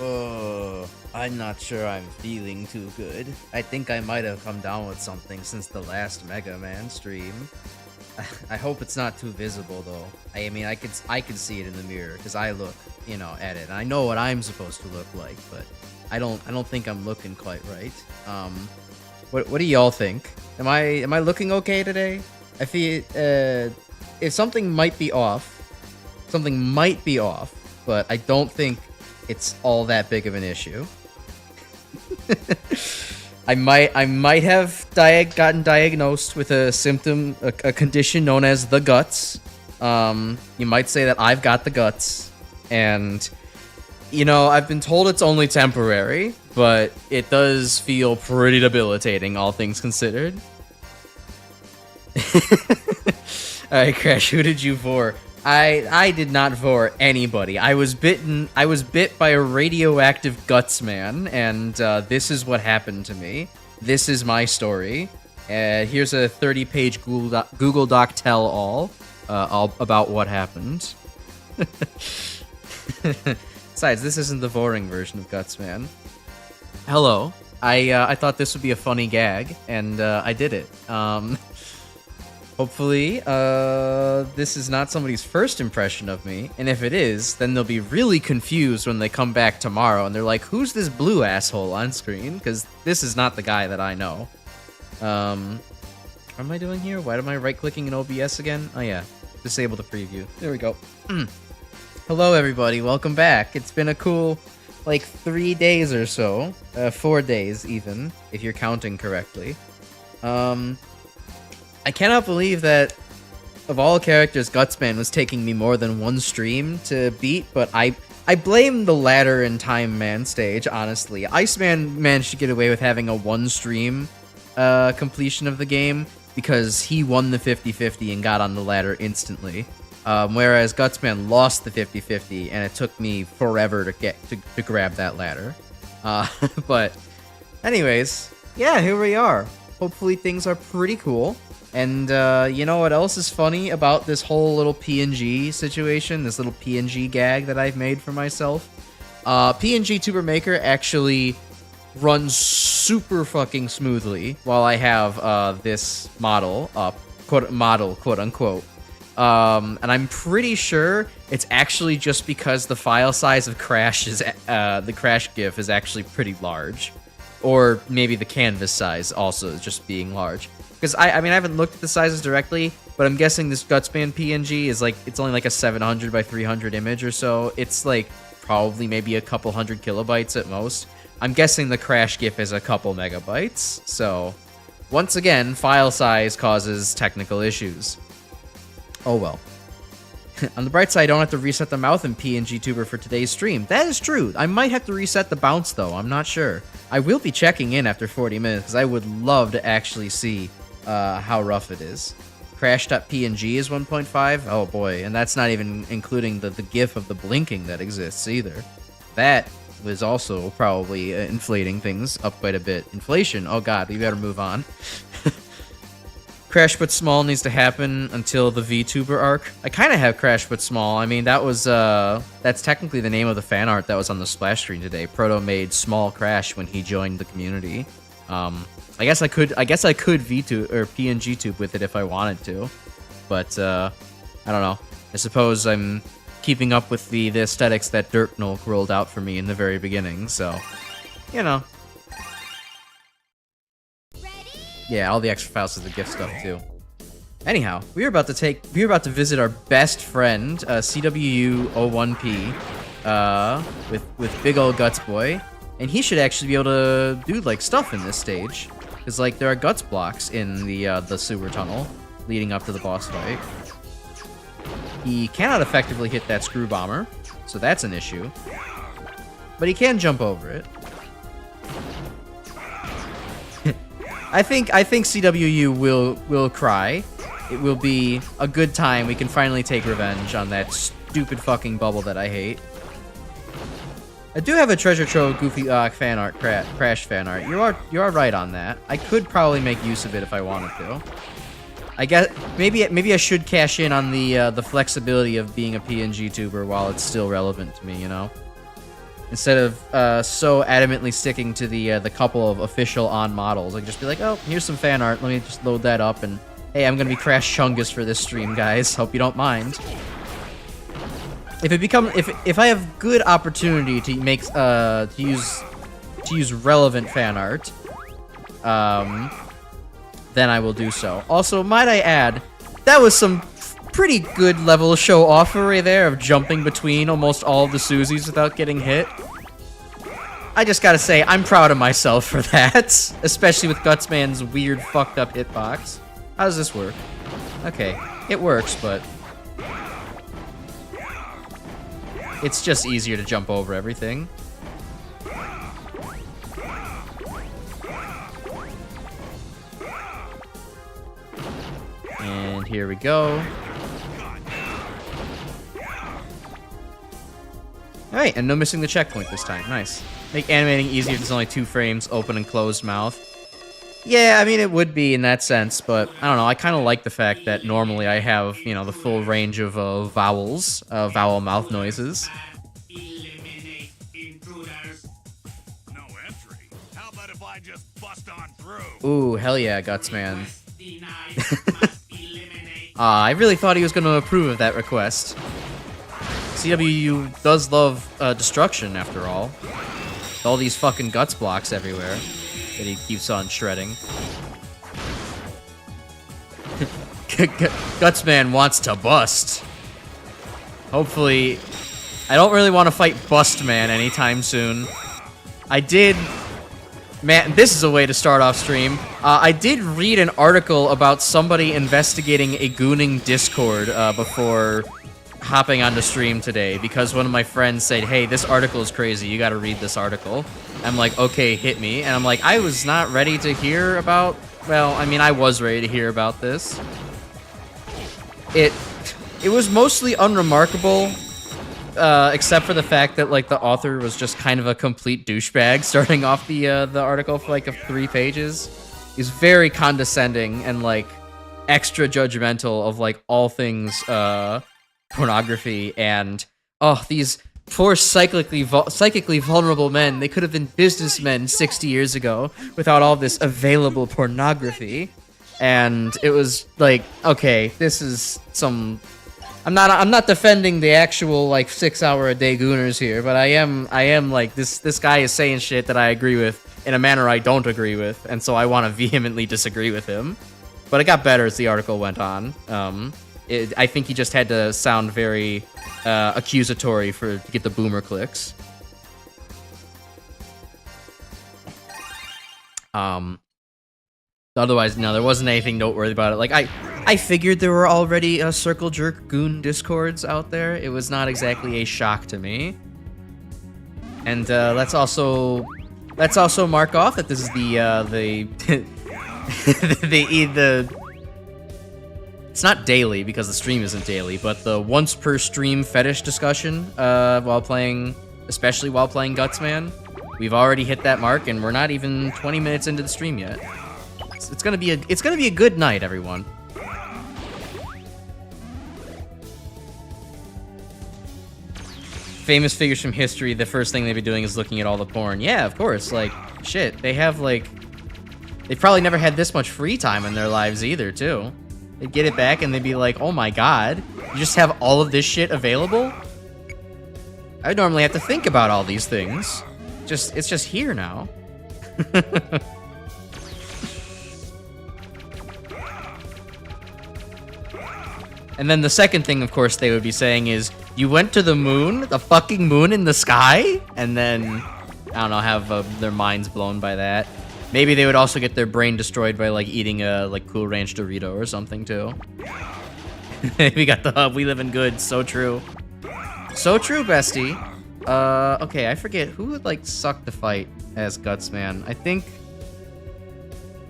I'm not sure I'm feeling too good. I think I might have come down with something since the last Megaman stream. I hope it's not too visible though. I mean, I could see it in the mirror because I look, at it. And I know what I'm supposed to look like, but I don't think I'm looking quite right. What do y'all think? Am I looking okay today? I feel if something might be off, but I don't think it's all that big of an issue. I might have gotten diagnosed with a symptom, a condition known as the guts. You might say that I've got the guts, and I've been told it's only temporary, but it does feel pretty debilitating, all things considered. Alright, Crash, who did you vor? I did not vor anybody. I was bit by a radioactive guts man, and this is what happened to me. This is my story. Here's a 30-page Google Doc tell-all about what happened. Besides, this isn't the voring version of Guts Man. Hello. I thought this would be a funny gag, and I did it. Hopefully, this is not somebody's first impression of me, and if it is, then they'll be really confused when they come back tomorrow, and they're like, who's this blue asshole on screen? Because this is not the guy that I know. What am I doing here? Why am I right-clicking in OBS again? Oh yeah, disable the preview. There we go. Hello everybody, welcome back. It's been a cool, 3 days or so. 4 days, even, if you're counting correctly. I cannot believe that, of all characters, Gutsman was taking me more than one stream to beat, but I blame the ladder and Time Man stage, honestly. Iceman managed to get away with having a one-stream completion of the game, because he won the 50-50 and got on the ladder instantly. Whereas Gutsman lost the 50-50, and it took me forever to grab that ladder. But, anyways, yeah, here we are. Hopefully things are pretty cool. And, you know what else is funny about this whole little PNG situation? This little PNG gag that I've made for myself? PNG Tuber Maker actually runs super fucking smoothly while I have, this model up. Quote unquote. And I'm pretty sure it's actually just because the file size of Crash is, the Crash GIF is actually pretty large. Or maybe the canvas size also is just being large. Because, I mean, I haven't looked at the sizes directly, but I'm guessing this Gutsman PNG is, it's only a 700 by 300 image or so. It's, probably maybe a couple hundred kilobytes at most. I'm guessing the Crash GIF is a couple megabytes. So, once again, file size causes technical issues. Oh well. On the bright side, I don't have to reset the mouth in PNG Tuber for today's stream. That is true. I might have to reset the bounce, though. I'm not sure. I will be checking in after 40 minutes, because I would love to actually see how rough it is. Crash.png is 1.5. Oh boy, and that's not even including the GIF of the blinking that exists either. That was also probably inflating things up quite a bit. Inflation. Oh god, we better move on. Crash But Small needs to happen until the Vtuber arc. I kind of have Crash But Small. I mean, that was, that's technically the name of the fan art that was on the splash screen today. Proto made Small Crash when he joined the community. I guess I could Vtube or PNG tube with it if I wanted to. But, I don't know. I suppose I'm keeping up with the aesthetics that Dirknolk rolled out for me in the very beginning, so, you know. Yeah, all the extra files is the gift stuff too. Anyhow, we were about to visit our best friend, CWU01P, with big ol' Guts Boy, and he should actually be able to do stuff in this stage, because there are guts blocks in the sewer tunnel leading up to the boss fight. He cannot effectively hit that screw bomber, so that's an issue, but he can jump over it. I think CWU will cry. It will be a good time. We can finally take revenge on that stupid fucking bubble that I hate. I do have a treasure trove Goofy fan art, Crash fan art. You are right on that. I could probably make use of it if I wanted to. I guess maybe I should cash in on the flexibility of being a PNG tuber while it's still relevant to me, you know. Instead of so adamantly sticking to the couple of official on models, I can just be like, oh, here's some fan art. Let me just load that up, and hey, I'm gonna be Crash Chungus for this stream, guys. Hope you don't mind. If I have good opportunity to make to use relevant fan art, then I will do so. Also, might I add, that was some pretty good level show offery there of jumping between almost all of the Susies without getting hit. I just gotta say, I'm proud of myself for that, especially with Gutsman's weird fucked up hitbox. How does this work? Okay, it works, but it's just easier to jump over everything. And here we go. Alright, and no missing the checkpoint this time. Nice. Make animating easier if there's only 2 frames, open and closed mouth. Yeah, I mean, it would be in that sense, but I don't know. I kind of like the fact that normally I have, you know, the full range of vowels, vowel mouth noises. Eliminate intruders. No entry. How about if I just bust on through? Ooh, hell yeah, Gutsman. I really thought he was going to approve of that request. CWU does love destruction, after all. With all these fucking guts blocks everywhere that he keeps on shredding. Gutsman wants to bust. Hopefully, I don't really want to fight Bustman anytime soon. I did... Man, this is a way to start off stream. I did read an article about somebody investigating a gooning Discord before hopping onto stream today, because one of my friends said, hey, this article is crazy, you gotta read this article. I'm like, okay, hit me. And I'm like, I was not ready to hear about... Well, I mean, I was ready to hear about this. It was mostly unremarkable, except for the fact that, like, the author was just kind of a complete douchebag starting off the article for, like, 3 pages. He's very condescending and, like, extra judgmental of, like, all things, pornography, and, oh, these poor psychically vulnerable men, they could have been businessmen 60 years ago without all this available pornography. And it was, like, okay, this is some... I'm not defending the actual, like, 6-hour-a-day gooners here, but I am like, this guy is saying shit that I agree with in a manner I don't agree with, and so I want to vehemently disagree with him. But it got better as the article went on. I think he just had to sound very accusatory to get the boomer clicks. Otherwise, no, there wasn't anything noteworthy about it. Like, I figured there were already circle jerk goon discords out there. It was not exactly a shock to me. And let's also mark off that this is the it's not daily because the stream isn't daily, but the once per stream fetish discussion especially while playing Gutsman. We've already hit that mark, and we're not even 20 minutes into the stream yet. It's gonna be a good night, everyone. Famous figures from history, the first thing they'd be doing is looking at all the porn. Yeah, of course. Like, shit, they have, like... They've probably never had this much free time in their lives either, too. They'd get it back and they'd be like, oh my god, you just have all of this shit available? I normally have to think about all these things. It's just here now. And then the second thing, of course, they would be saying is, you went to the moon? The fucking moon in the sky? And then, I don't know, have their minds blown by that. Maybe they would also get their brain destroyed by, like, eating a, like, Cool Ranch Dorito or something, too. We got the hub. We live in good. So true. So true, bestie. Okay, I forget. Who would, like, suck to fight as Gutsman? I think...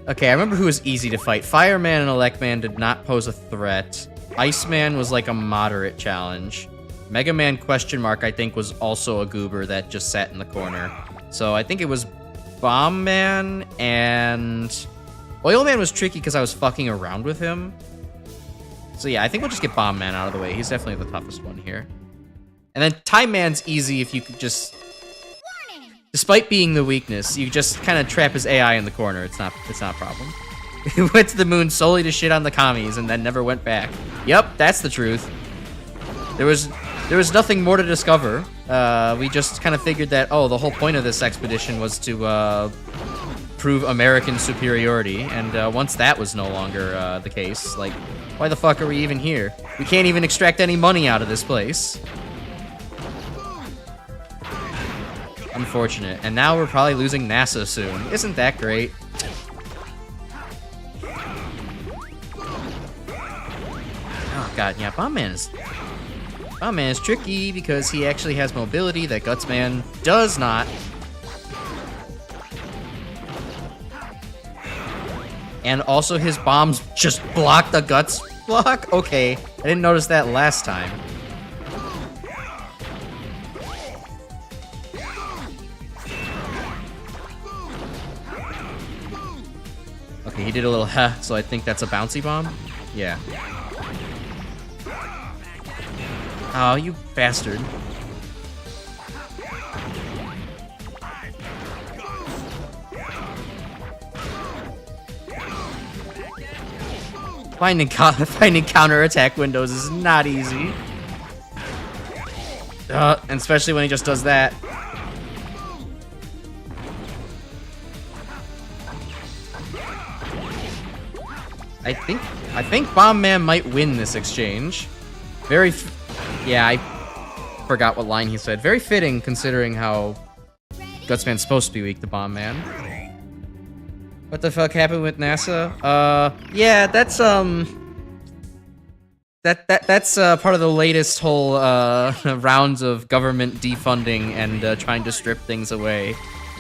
Okay, I remember who was easy to fight. Fireman and Electman did not pose a threat. Iceman was, like, a moderate challenge. Megaman question mark, I think, was also a goober that just sat in the corner. So I think it was Bomb Man, and Oil Man was tricky because I was fucking around with him. So yeah, I think we'll just get Bomb Man out of the way. He's definitely the toughest one here. And then Time Man's easy if you could just Despite being the weakness, you just kind of trap his AI in the corner. It's not a problem. He went to the moon solely to shit on the commies and then never went back. Yep, that's the truth. There was nothing more to discover. We just kind of figured that, oh, the whole point of this expedition was to prove American superiority, and once that was no longer the case, like, why the fuck are we even here? We can't even extract any money out of this place. Unfortunate. And now we're probably losing NASA soon. Isn't that great? Oh god, yeah, Bomb Man is tricky because he actually has mobility that Gutsman does not. And also his bombs just block the Guts block? Okay, I didn't notice that last time. Okay, he did a little heh, so I think that's a bouncy bomb? Yeah. Oh, you bastard. Finding counterattack windows is not easy. And especially when he just does that. I think Bomb Man might win this exchange. Yeah, I forgot what line he said. Very fitting considering how Gutsman's supposed to be weak to Bomb Man. What the fuck happened with NASA? Yeah, that's that's part of the latest whole rounds of government defunding and trying to strip things away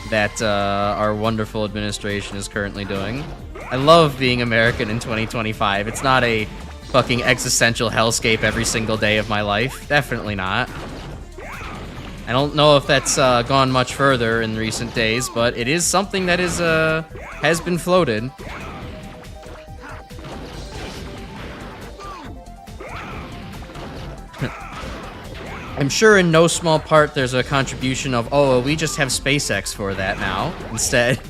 that our wonderful administration is currently doing. I love being American in 2025. It's not a fucking existential hellscape every single day of my life. Definitely not. I don't know if that's gone much further in recent days, but it is something that is has been floated. I'm sure in no small part there's a contribution of, oh, we just have SpaceX for that now, instead.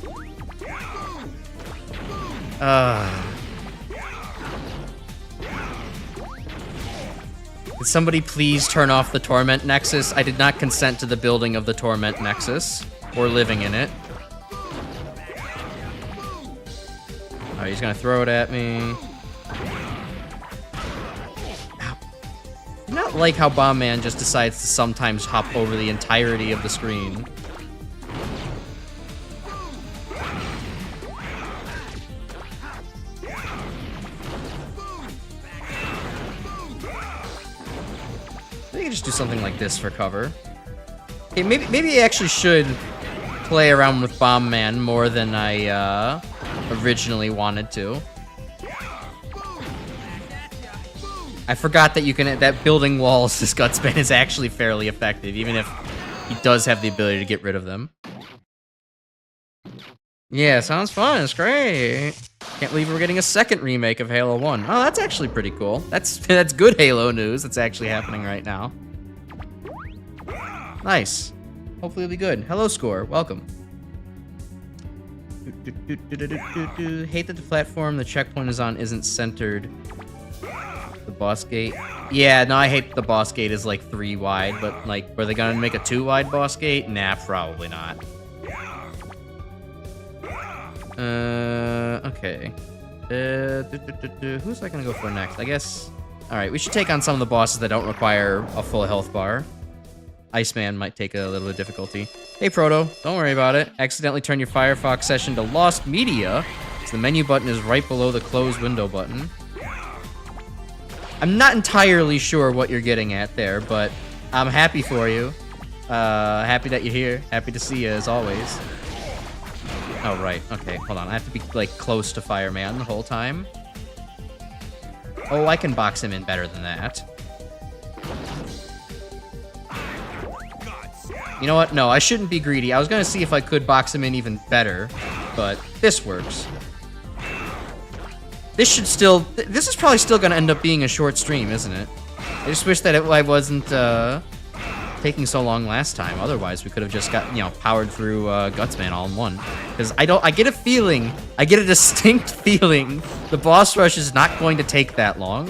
Could somebody please turn off the Torment Nexus? I did not consent to the building of the Torment Nexus, or living in it. Alright, he's gonna throw it at me. I do not like how Bomb Man just decides to sometimes hop over the entirety of the screen. I can just do something like this for cover. Okay, maybe I actually should play around with Bomb Man more than I originally wanted to. I forgot that that building walls this Gutsman is actually fairly effective, even if he does have the ability to get rid of them. Yeah, sounds fun. It's great. Can't believe we're getting a second remake of Halo 1. Oh, that's actually pretty cool. That's good Halo news that's actually happening right now. Nice. Hopefully it'll be good. Hello, Score. Welcome. Hate that the platform the checkpoint is on isn't centered. The boss gate. Yeah, no, I hate the boss gate is like 3 wide, but like, were they gonna make a 2 wide boss gate? Nah, probably not. Okay. Who's I gonna go for next? I guess. Alright, we should take on some of the bosses that don't require a full health bar. Iceman might take a little bit of difficulty. Hey, Proto, don't worry about it. Accidentally turn your Firefox session to Lost Media, so the menu button is right below the close window button. I'm not entirely sure what you're getting at there, but I'm happy for you. Happy that you're here. Happy to see you, as always. Oh, right. Okay, hold on. I have to be, like, close to Fireman the whole time. Oh, I can box him in better than that. You know what? No, I shouldn't be greedy. I was gonna see if I could box him in even better, but this works. This is probably still gonna end up being a short stream, isn't it? I just wish that I wasn't, taking so long last time. Otherwise, we could have just got, you know, powered through Gutsman all in one. Because I get a feeling, I get a distinct feeling the boss rush is not going to take that long.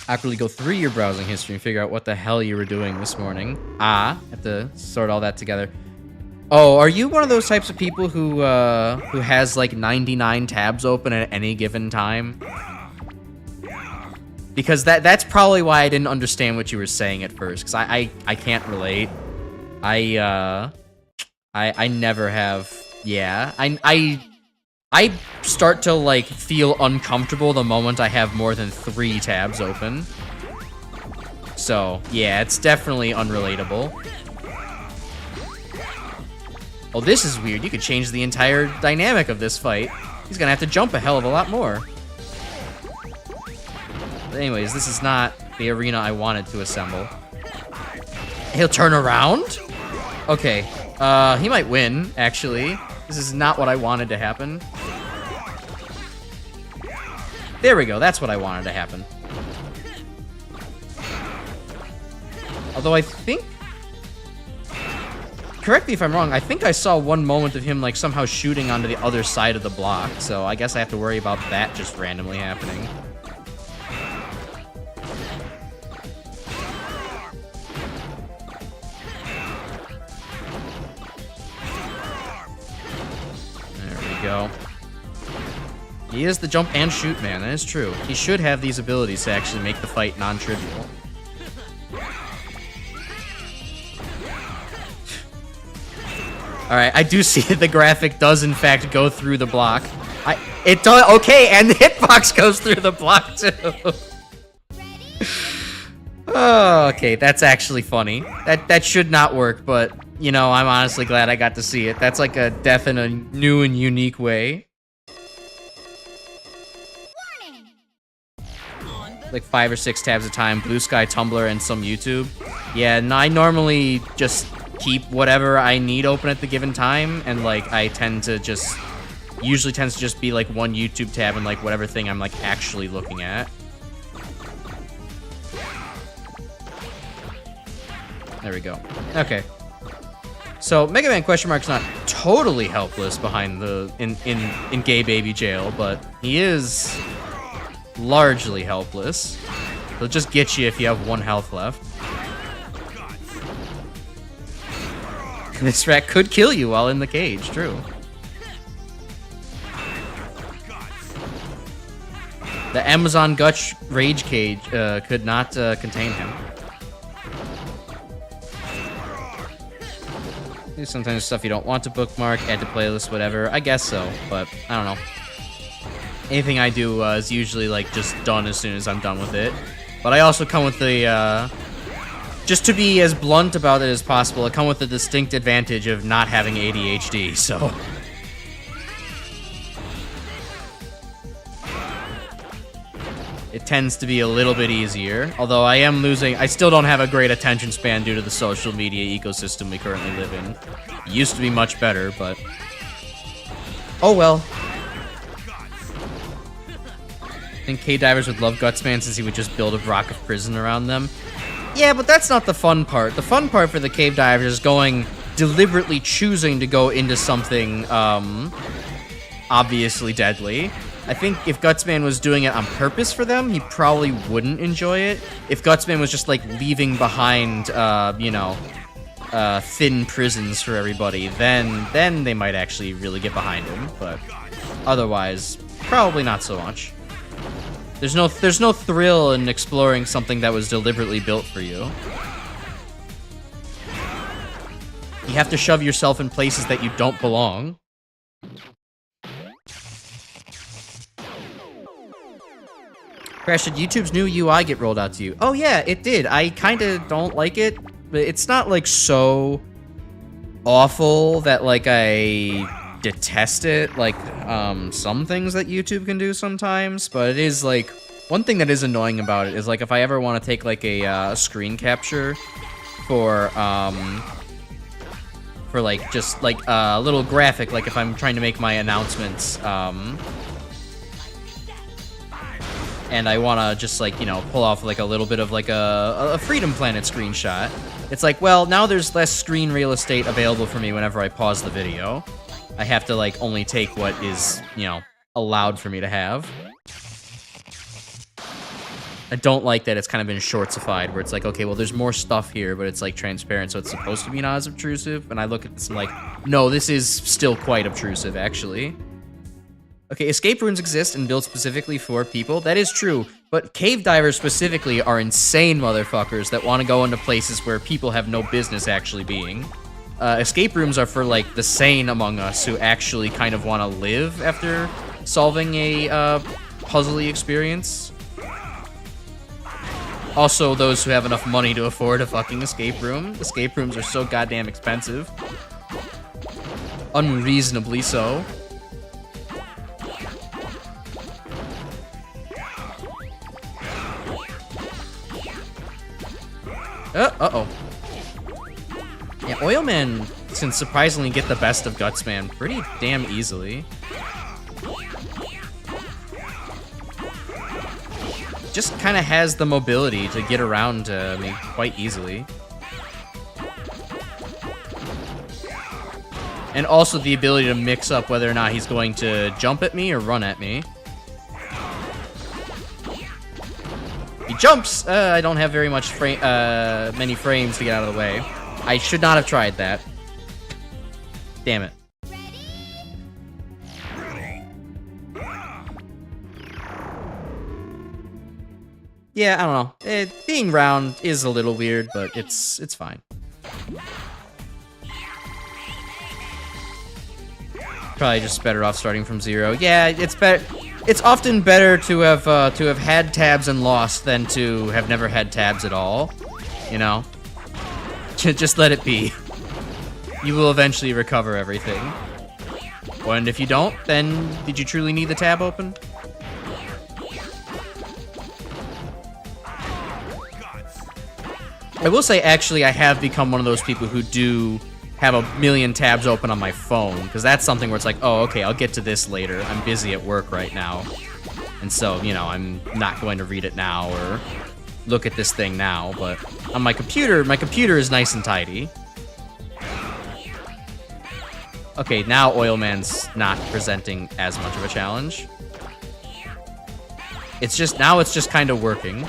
Awkwardly go through your browsing history and figure out what the hell you were doing this morning. Have to sort all that together. Oh, are you one of those types of people who has like 99 tabs open at any given time? Because that's probably why I didn't understand what you were saying at first. Because I can't relate. I never have. Yeah, I start to like feel uncomfortable the moment I have more than 3 tabs open. So yeah, it's definitely unrelatable. Oh, this is weird. You could change the entire dynamic of this fight. He's gonna have to jump a hell of a lot more. But anyways, this is not the arena I wanted to assemble. He'll turn around? Okay. He might win, actually. This is not what I wanted to happen. There we go. That's what I wanted to happen. Although I think... Correct me if I'm wrong, I think I saw one moment of him like somehow shooting onto the other side of the block, so I guess I have to worry about that just randomly happening. There we go. He is the jump and shoot man, that is true. He should have these abilities to actually make the fight non-trivial. Alright, I do see that the graphic does in fact go through the block. It does, okay, and the hitbox goes through the block too. Oh, okay, that's actually funny. That should not work, but, you know, I'm honestly glad I got to see it. That's like a death in a new and unique way. Like 5 or 6 tabs a time, Blue Sky, Tumblr, and some YouTube. Yeah, and I normally just keep whatever I need open at the given time, and like I tend to just usually tends to just be like one YouTube tab and like whatever thing I'm like actually looking at. There we go. Okay. So Megaman question mark's not totally helpless behind the in gay baby jail, but he is largely helpless. He'll just get you if you have 1 health left. This rat could kill you while in the cage, true. The Amazon Gutch Rage Cage could not contain him. Sometimes stuff you don't want to bookmark, add to playlist, whatever. I guess so, but I don't know. Anything I do is usually like just done as soon as I'm done with it. But I also come with the just to be as blunt about it as possible, I come with the distinct advantage of not having ADHD, so... It tends to be a little bit easier, although I still don't have a great attention span due to the social media ecosystem we currently live in. It used to be much better, but... Oh well. I think K-Divers would love Gutsman since he would just build a rock of prison around them. Yeah, but that's not the fun part. The fun part for the cave divers is deliberately choosing to go into something, obviously deadly. I think if Gutsman was doing it on purpose for them, he probably wouldn't enjoy it. If Gutsman was just, like, leaving behind, you know, thin prisons for everybody, then they might actually really get behind him, but otherwise, probably not so much. There's no thrill in exploring something that was deliberately built for you. You have to shove yourself in places that you don't belong. Crash, did YouTube's new UI get rolled out to you? Oh yeah, it did. I kinda don't like it, but it's not like so awful that like I detest it, like some things that YouTube can do sometimes, but it is like one thing that is annoying about it is like if I ever want to take like a screen capture for like just like a little graphic, like if I'm trying to make my announcements and I want to just, like, you know, pull off, like, a little bit of, like, a Freedom Planet screenshot, it's like, well, now there's less screen real estate available for me whenever I pause the video. I have to, like, only take what is, you know, allowed for me to have. I don't like that it's kind of been shortsified, where it's like, okay, well, there's more stuff here, but it's, like, transparent, so it's supposed to be not as obtrusive, and I look at this and I'm like, no, this is still quite obtrusive, actually. Okay, escape rooms exist and built specifically for people. That is true, but cave divers specifically are insane motherfuckers that want to go into places where people have no business actually being. Escape rooms are for, like, the sane among us who actually kind of want to live after solving a puzzly experience. Also, those who have enough money to afford a fucking escape room. Escape rooms are so goddamn expensive. Unreasonably so. Uh-oh. Yeah, Oilman can surprisingly get the best of Gutsman pretty damn easily. Just kind of has the mobility to get around me quite easily. And also the ability to mix up whether or not he's going to jump at me or run at me. He jumps! I don't have very much many frames to get out of the way. I should not have tried that. Damn it. Yeah, I don't know. Being round is a little weird, but it's fine. Probably just better off starting from 0. Yeah, it's better. It's often better to have had tabs and lost than to have never had tabs at all. You know, just let it be. You will eventually recover everything. And if you don't, then did you truly need the tab open? I will say, actually, I have become one of those people who do have a million tabs open on my phone, because that's something where it's like, oh, okay, I'll get to this later. I'm busy at work right now. And so, you know, I'm not going to read it now or look at this thing now, but on my computer is nice and tidy. Okay, now Oilman's not presenting as much of a challenge. It's just kind of working.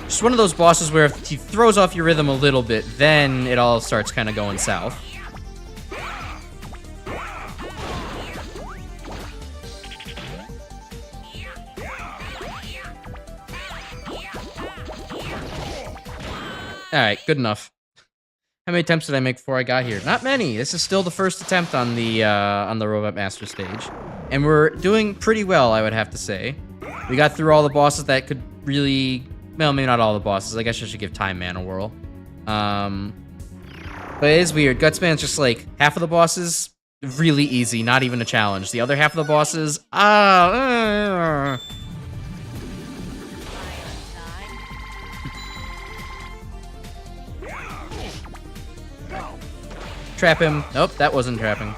Just one of those bosses where if he throws off your rhythm a little bit, then it all starts kind of going south. Alright, good enough. How many attempts did I make before I got here? Not many. This is still the first attempt on the Robot Master stage. And we're doing pretty well, I would have to say. We got through all the bosses that could really... Well, maybe not all the bosses. I guess I should give Time Man a whirl. But it is weird. Gutsman's just like, half of the bosses, really easy, not even a challenge. The other half of the bosses, Trap him. Nope, that wasn't trapping.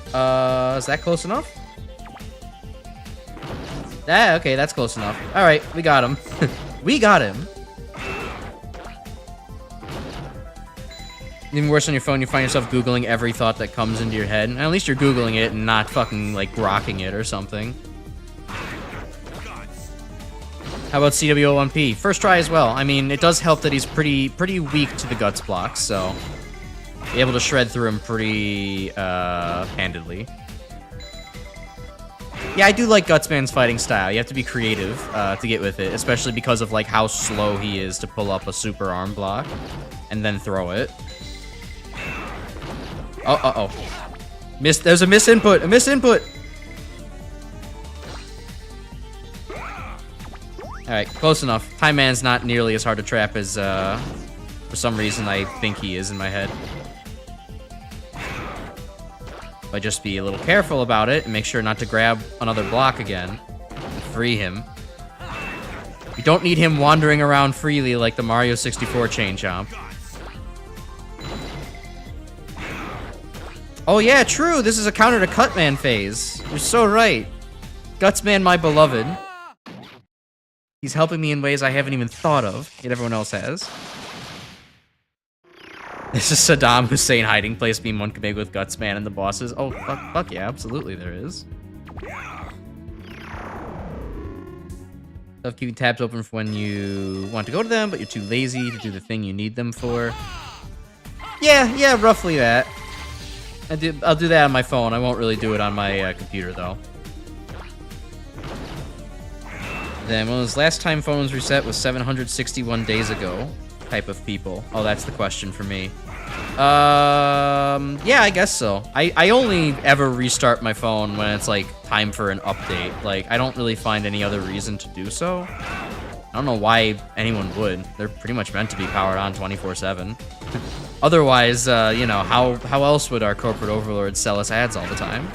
Is that close enough? Ah, okay, that's close enough. Alright, we got him. We got him. Even worse on your phone, you find yourself Googling every thought that comes into your head. And at least you're Googling it and not fucking, like, grokking it or something. How about CW01P? First try as well. I mean, it does help that he's pretty weak to the guts blocks, so... be able to shred through him pretty, handedly. Yeah, I do like Gutsman's fighting style. You have to be creative to get with it, especially because of like how slow he is to pull up a super arm block and then throw it. Oh, uh-oh. There's a misinput! A misinput! Alright, close enough. Time Man's not nearly as hard to trap as, for some reason, I think he is in my head. But just be a little careful about it and make sure not to grab another block again and free him. You don't need him wandering around freely like the Mario 64 chain chomp. Oh yeah, true. This is a counter to Cutman phase. You're so right. Gutsman, my beloved. He's helping me in ways I haven't even thought of, yet everyone else has. This is Saddam Hussein hiding place beam one can make with Gutsman and the bosses. Oh, fuck yeah, absolutely there is. Love keeping tabs open for when you want to go to them, but you're too lazy to do the thing you need them for. Yeah, roughly that. I'll do that on my phone. I won't really do it on my computer, though. Then, when was last time phone was reset was 761 days ago. Type of people. Oh, that's the question for me. Yeah, I guess so. I only ever restart my phone when it's, like, time for an update. Like, I don't really find any other reason to do so. I don't know why anyone would. They're pretty much meant to be powered on 24/7. Otherwise, you know, how else would our corporate overlords sell us ads all the time?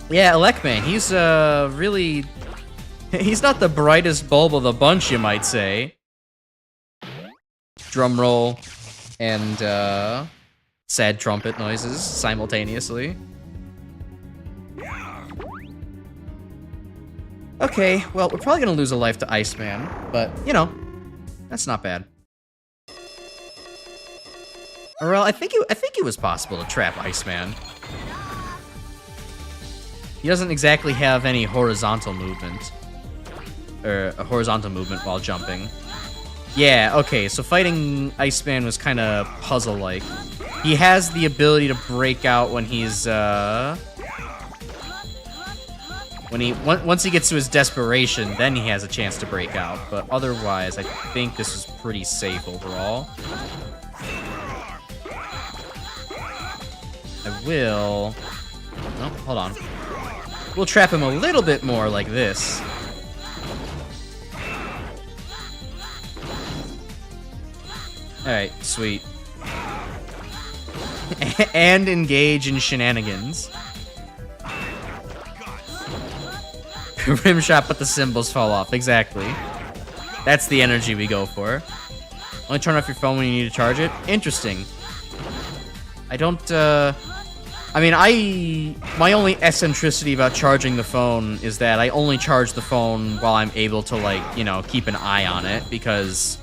Yeah, Elecman, he's really... He's not the brightest bulb of the bunch, you might say. Drum roll and sad trumpet noises simultaneously. Okay, well, we're probably gonna lose a life to Iceman, but, you know, that's not bad. Well, I think it was possible to trap Iceman. He doesn't exactly have any horizontal movement. Or a horizontal movement while jumping. Yeah, okay, so fighting Iceman was kind of puzzle-like. He has the ability to break out when he's, once he gets to his desperation, then he has a chance to break out. But otherwise, I think this is pretty safe overall. I will... Oh, hold on. We'll trap him a little bit more like this. Alright, sweet. And engage in shenanigans. Rim shot, but the symbols fall off. Exactly. That's the energy we go for. Only turn off your phone when you need to charge it? Interesting. I don't, I mean, my only eccentricity about charging the phone is that I only charge the phone while I'm able to, like, you know, keep an eye on it, because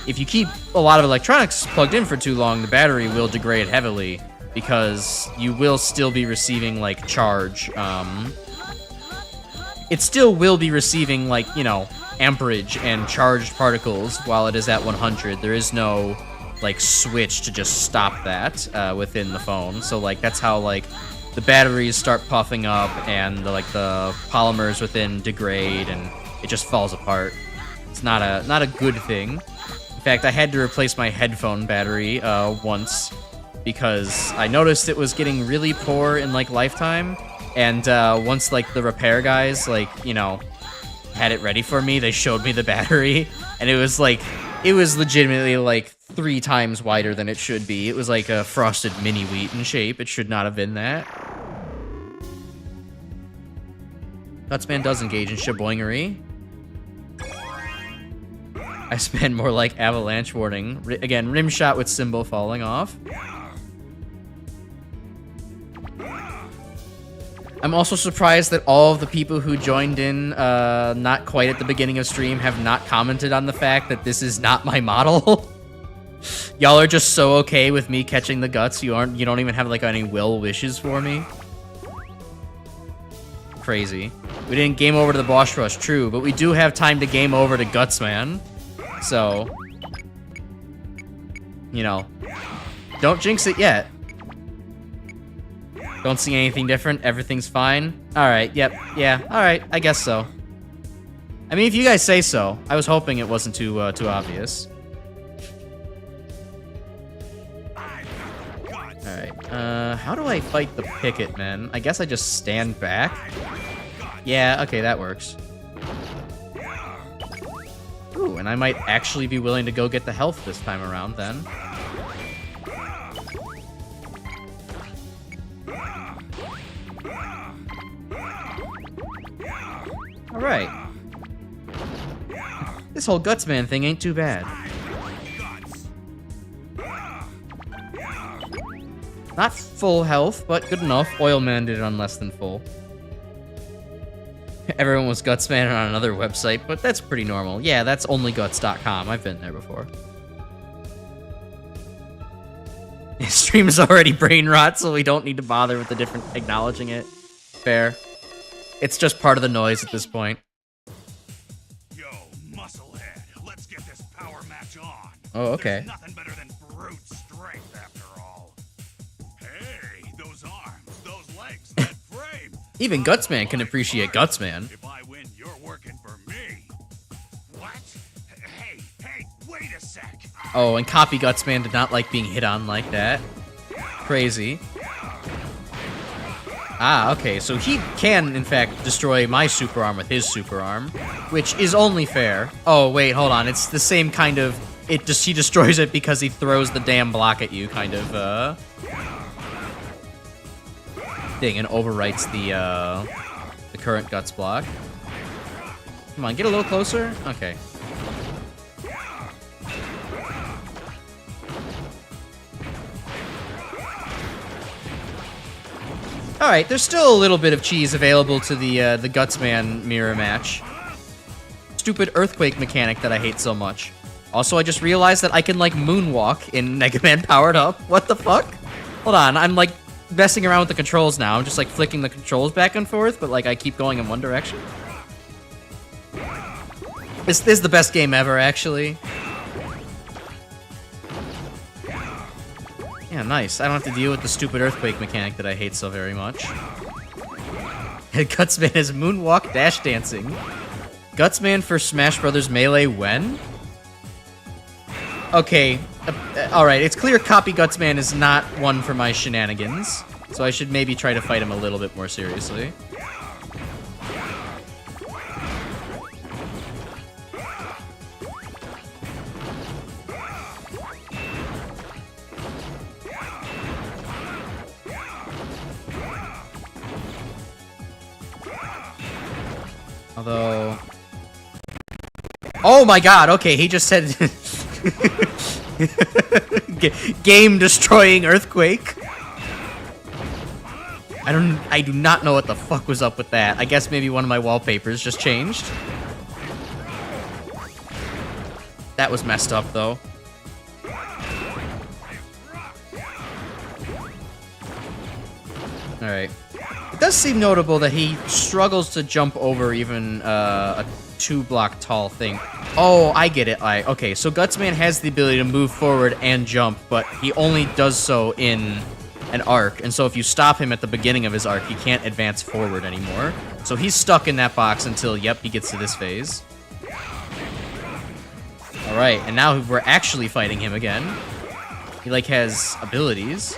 if you keep a lot of electronics plugged in for too long, the battery will degrade heavily, because you will still be receiving, like, charge. It still will be receiving, like, you know, amperage and charged particles while it is at 100. There is no, like, switch to just stop that within the phone. So, like, that's how, like, the batteries start puffing up and, the polymers within degrade, and it just falls apart. It's not a good thing. In fact, I had to replace my headphone battery once because I noticed it was getting really poor in, like, lifetime. And once, like, the repair guys, like, you know, had it ready for me, they showed me the battery, and it was legitimately, like, 3 times wider than it should be. It was like a frosted mini wheat in shape. It should not have been that. Gutsman does engage in shaboingery. I spend more like avalanche warning. Again, rim shot with symbol falling off. I'm also surprised that all of the people who joined in not quite at the beginning of stream have not commented on the fact that this is not my model. Y'all are just so okay with me catching the guts, you don't even have, like, any will wishes for me. Crazy. We didn't game over to the boss rush, true, but we do have time to game over to Gutsman. So, you know, don't jinx it yet. Don't see anything different. Everything's fine. Alright, yep, yeah, alright, I guess so. I mean, if you guys say so. I was hoping it wasn't too obvious. Alright, how do I fight the picket men? I guess I just stand back? Yeah, okay, that works. Ooh, and I might actually be willing to go get the health this time around, then. Alright. This whole Gutsman thing ain't too bad. Guts. Not full health, but good enough. Oilman did it on less than full. Everyone was Gutsman on another website, but that's pretty normal. Yeah, that's onlyguts.com. I've been there before. His stream is already brain rot, so we don't need to bother with the different acknowledging it. Fair. It's just part of the noise at this point. Yo, musclehead, let's get this power match on. Oh, okay. There's nothing better than brute strength after all. Hey, those arms, those legs, that frame. Even Gutsman can appreciate Gutsman. If I win, you're working for me. What? Hey, wait a sec. Oh, and Copy Gutsman did not like being hit on like that. Crazy. Ah, okay, so he can, in fact, destroy my super arm with his super arm, which is only fair. Oh, wait, hold on, it's the same kind of, he destroys it because he throws the damn block at you, kind of, thing, and overwrites the current Guts block. Come on, get a little closer? Okay. Alright, there's still a little bit of cheese available to the Gutsman mirror match. Stupid earthquake mechanic that I hate so much. Also, I just realized that I can, like, moonwalk in Megaman Powered Up. What the fuck? Hold on, I'm, like, messing around with the controls now. I'm just, like, flicking the controls back and forth, but, like, I keep going in one direction. This is the best game ever, actually. Yeah, nice. I don't have to deal with the stupid earthquake mechanic that I hate so very much. Gutsman is moonwalk dash dancing. Gutsman for Smash Brothers Melee when? Okay, alright, it's clear Copy Gutsman is not one for my shenanigans, so I should maybe try to fight him a little bit more seriously. Although... Oh my god, okay, he just said... Game-destroying earthquake. I do not know what the fuck was up with that. I guess maybe one of my wallpapers just changed. That was messed up, though. Alright. It does seem notable that he struggles to jump over even a 2-block tall thing. Oh, I get it. Okay, so Gutsman has the ability to move forward and jump, but he only does so in an arc. And so if you stop him at the beginning of his arc, he can't advance forward anymore. So he's stuck in that box until, yep, he gets to this phase. Alright, and now we're actually fighting him again. He, like, has abilities,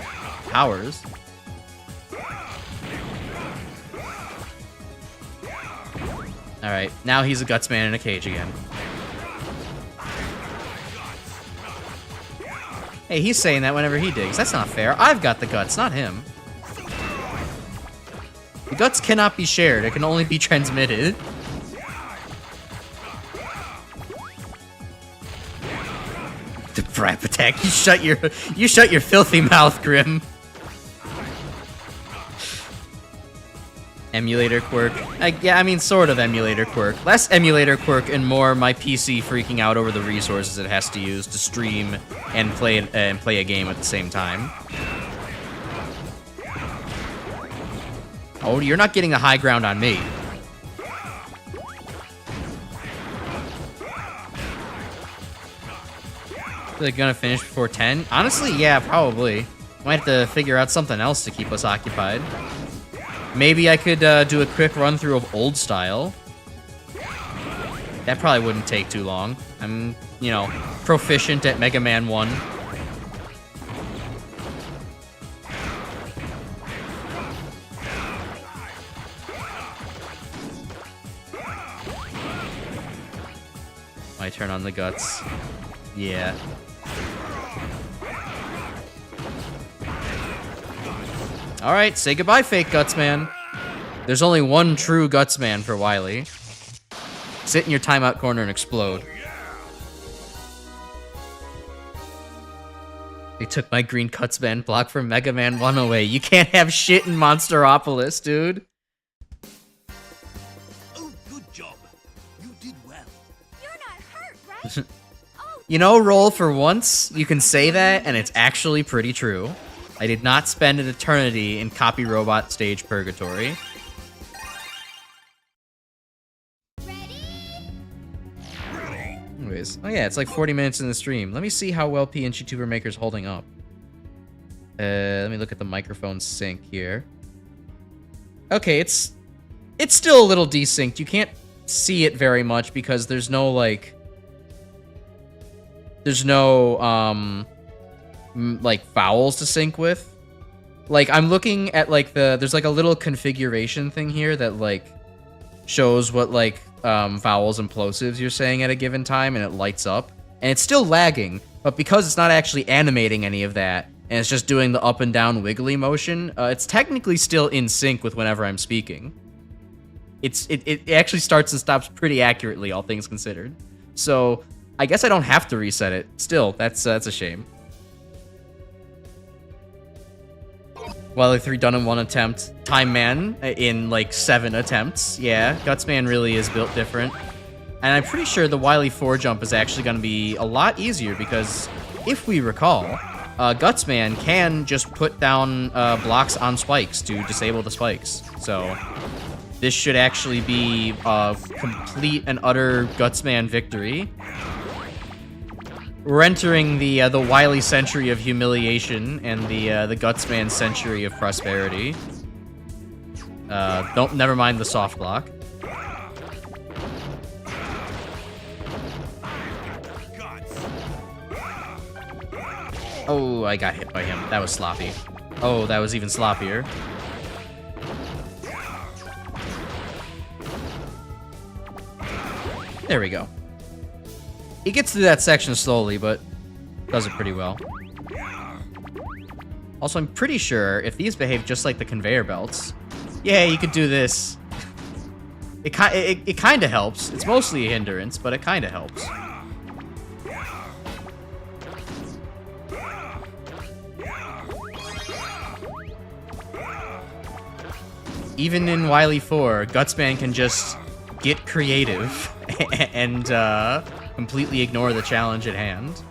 powers. Alright, now he's a Gutsman in a cage again. Hey, he's saying that whenever he digs. That's not fair. I've got the guts, not him. The guts cannot be shared. It can only be transmitted. The brap attack. You shut your filthy mouth, Grim. Emulator quirk. Yeah, I mean, sort of emulator quirk. Less emulator quirk and more my PC freaking out over the resources it has to use to stream and play a game at the same time. Oh, you're not getting the high ground on me. Are they gonna finish before 10? Honestly, yeah, probably. Might have to figure out something else to keep us occupied. Maybe I could do a quick run-through of Old Style. That probably wouldn't take too long. I'm, you know, proficient at Mega Man 1. I turn on the guts. Yeah. Alright, say goodbye, fake Gutsman. There's only one true Gutsman for Wily. Sit in your timeout corner and explode. They took my green Cutsman block from Megaman 1 away. You can't have shit in Monsteropolis, dude. Oh, good job. You did well. You're not hurt, right? Oh, You know, Roll, for once, you can say that, and it's actually pretty true. I did not spend an eternity in Copy Robot stage purgatory. Anyways, oh yeah, it's like 40 minutes in the stream. Let me see how well PNG Tuber Maker's holding up. Let me look at the microphone sync here. Okay, it's still a little desynced. You can't see it very much because there's no like like vowels to sync with. Like I'm looking at like there's like a little configuration thing here that like shows what like vowels and plosives you're saying at a given time, and it lights up, and it's still lagging, but because it's not actually animating any of that and it's just doing the up and down wiggly motion, it's technically still in sync with whenever I'm speaking. It actually starts and stops pretty accurately, all things considered. So I guess I don't have to reset it. Still, that's a shame. Wily 3 done in 1 attempt. Time Man in like 7 attempts. Yeah, Gutsman really is built different. And I'm pretty sure the Wily 4 jump is actually going to be a lot easier because if we recall, Gutsman can just put down blocks on spikes to disable the spikes. So this should actually be a complete and utter Gutsman victory. We're entering the Wily century of humiliation and the Gutsman century of prosperity. Never mind the soft block. Oh, I got hit by him. That was sloppy. Oh, that was even sloppier. There we go. He gets through that section slowly, but does it pretty well. Also, I'm pretty sure if these behave just like the conveyor belts, yeah, you could do this. It kind of helps. It's mostly a hindrance, but it kind of helps. Even in Wily 4, Gutsman can just get creative and completely ignore the challenge at hand.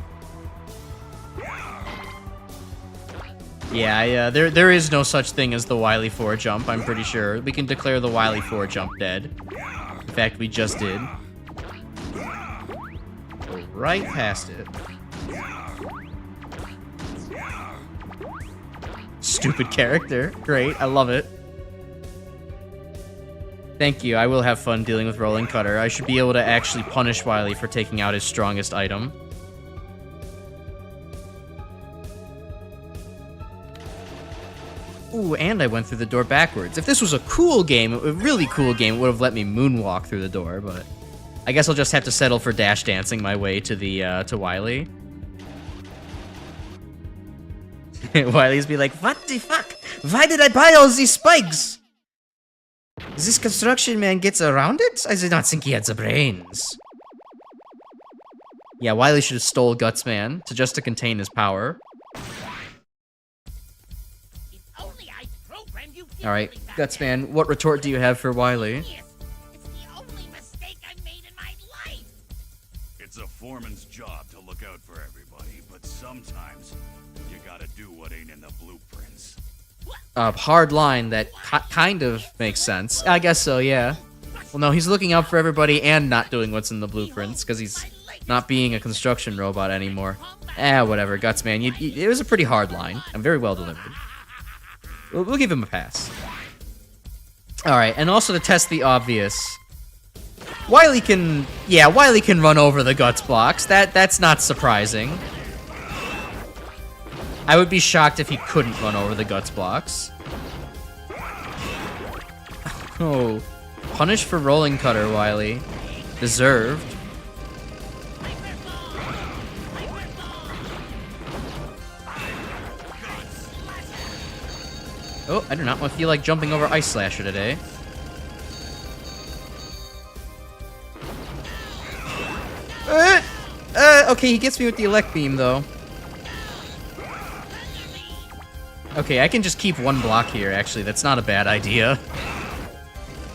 Yeah, there is no such thing as the Wily 4 jump, I'm pretty sure. We can declare the Wily 4 jump dead. In fact, we just did. Go right past it. Stupid character. Great, I love it. Thank you, I will have fun dealing with Rolling Cutter. I should be able to actually punish Wily for taking out his strongest item. Ooh, and I went through the door backwards. If this was a cool game, a really cool game, it would have let me moonwalk through the door, but I guess I'll just have to settle for dash dancing my way to the to Wily. Wily's be like, what the fuck? Why did I buy all these spikes? This construction man gets around it? I did not think he had the brains. Yeah, Wily should have stole Gutsman to contain his power. Alright, Gutsman, what retort do you have for Wily? It's the only mistake I've made in my life. It's a foreman's job to look out for everybody, but sometimes you gotta do what ain't in the blueprints. Hard line that kind of makes sense. I guess so, yeah. Well, no, he's looking out for everybody and not doing what's in the blueprints, because he's not being a construction robot anymore. Whatever, Gutsman, it was a pretty hard line. I'm very well delivered. We'll give him a pass. Alright, and also to test the obvious, Wily can run over the guts blocks. That's not surprising. I would be shocked if he couldn't run over the guts blocks. Oh, punish for Rolling Cutter, Wily. Deserved. Oh, I do not feel like jumping over Ice Slasher today. Okay, he gets me with the Elect Beam, though. Okay, I can just keep one block here, actually. That's not a bad idea.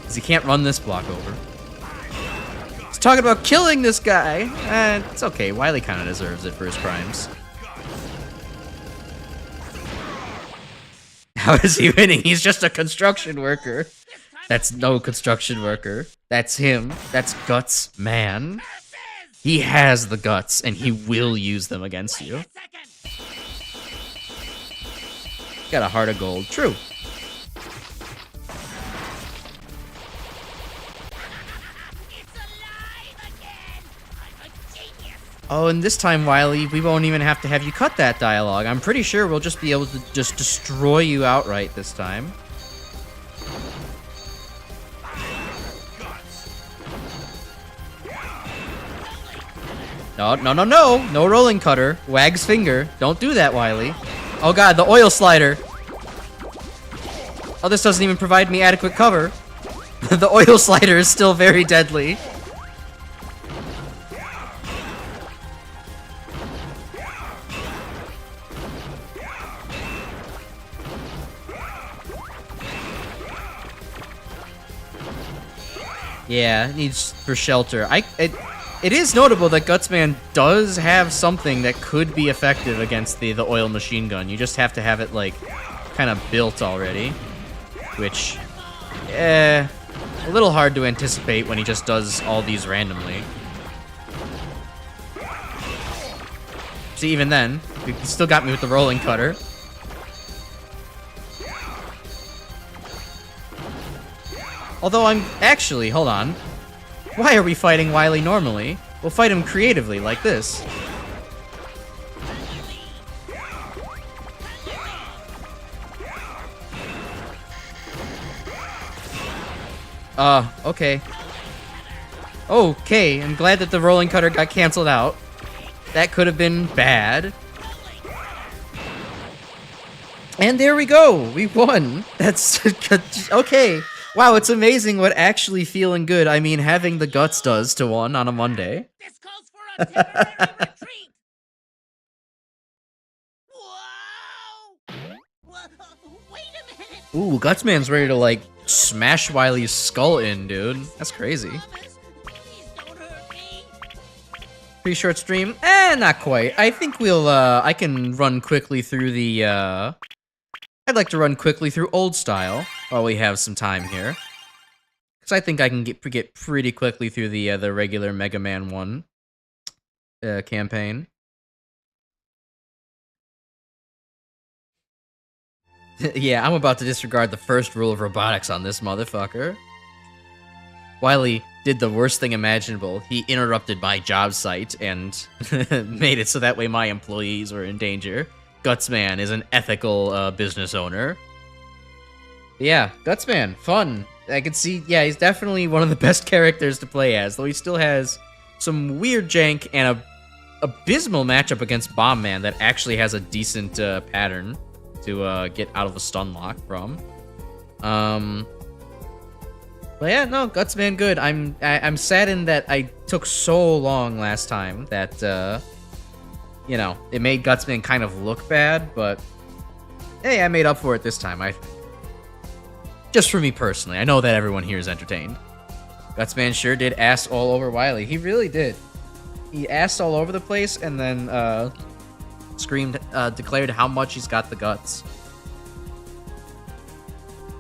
Because he can't run this block over. He's talking about killing this guy. It's okay. Wily kind of deserves it for his crimes. How is he winning? He's just a construction worker. That's no construction worker. That's him. That's Guts Man. He has the guts, and he will use them against you. Got a heart of gold. True. Oh, and this time, Wily, we won't even have to have you cut that dialogue. I'm pretty sure we'll just be able to just destroy you outright this time. No, no, no, no! No rolling cutter. Wag's finger. Don't do that, Wily. Oh god, the oil slider. Oh, this doesn't even provide me adequate cover. The oil slider is still very deadly. Yeah, it needs for shelter. It is notable that Gutsman does have something that could be effective against the oil machine gun. You just have to have it, like, kind of built already. Which, a little hard to anticipate when he just does all these randomly. See, even then, he still got me with the rolling cutter. Although actually, hold on. Why are we fighting Wily normally? We'll fight him creatively, like this. Okay. Okay, I'm glad that the rolling cutter got canceled out. That could have been bad. And there we go! We won! That's... okay. Wow, it's amazing what actually feeling good, I mean having the guts does to one on a Monday. This calls for a temporary retreat. Whoa! Wait a minute. Ooh, Gutsman's ready to, like, smash Wily's skull in, dude. That's crazy. Please don't hurt me. Pretty short stream? Not quite. I think we'll, I can run quickly through the, I'd like to run quickly through old style while we have some time here. Because I think I can get pretty quickly through the regular Mega Man 1 campaign. Yeah, I'm about to disregard the first rule of robotics on this motherfucker. Wily did the worst thing imaginable. He interrupted my job site and made it so that way my employees were in danger. Gutsman is an ethical business owner. Yeah, Gutsman, fun. I can see, yeah, he's definitely one of the best characters to play as, though he still has some weird jank and a abysmal matchup against Bomb Man that actually has a decent pattern to get out of a stun lock from. But yeah, no, Gutsman good. I'm saddened that I took so long last time that you know, it made Gutsman kind of look bad, but hey, I made up for it this time. Just for me personally. I know that everyone here is entertained. Gutsman sure did ass all over Wily. He really did. He assed all over the place and then declared how much he's got the guts.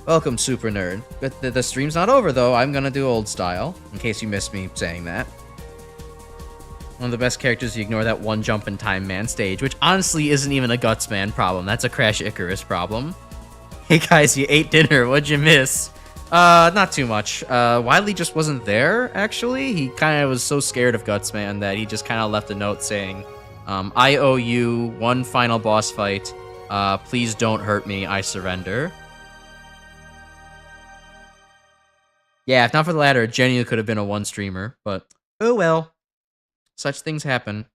Welcome, Super Nerd. But the stream's not over, though. I'm gonna do old style, in case you missed me saying that. One of the best characters, you ignore that one jump in time man stage, which honestly isn't even a Gutsman problem. That's a Crash Icarus problem. Hey guys, you ate dinner. What'd you miss? Not too much. Wily just wasn't there, actually. He kind of was so scared of Gutsman that he just kind of left a note saying, I owe you one final boss fight. Please don't hurt me. I surrender. Yeah, if not for the latter, it genuinely could have been a one streamer, but oh well. Such things happen.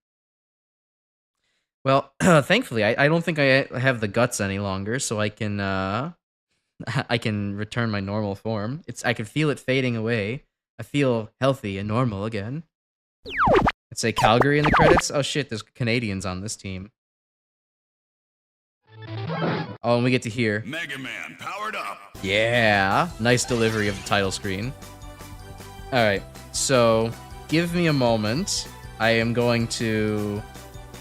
Well, thankfully, I don't think I have the guts any longer, so I can I can return my normal form. I can feel it fading away. I feel healthy and normal again. Let's say Calgary in the credits. Oh shit, there's Canadians on this team. Oh, and we get to hear. Megaman powered up. Yeah, nice delivery of the title screen. All right, so give me a moment. I am going to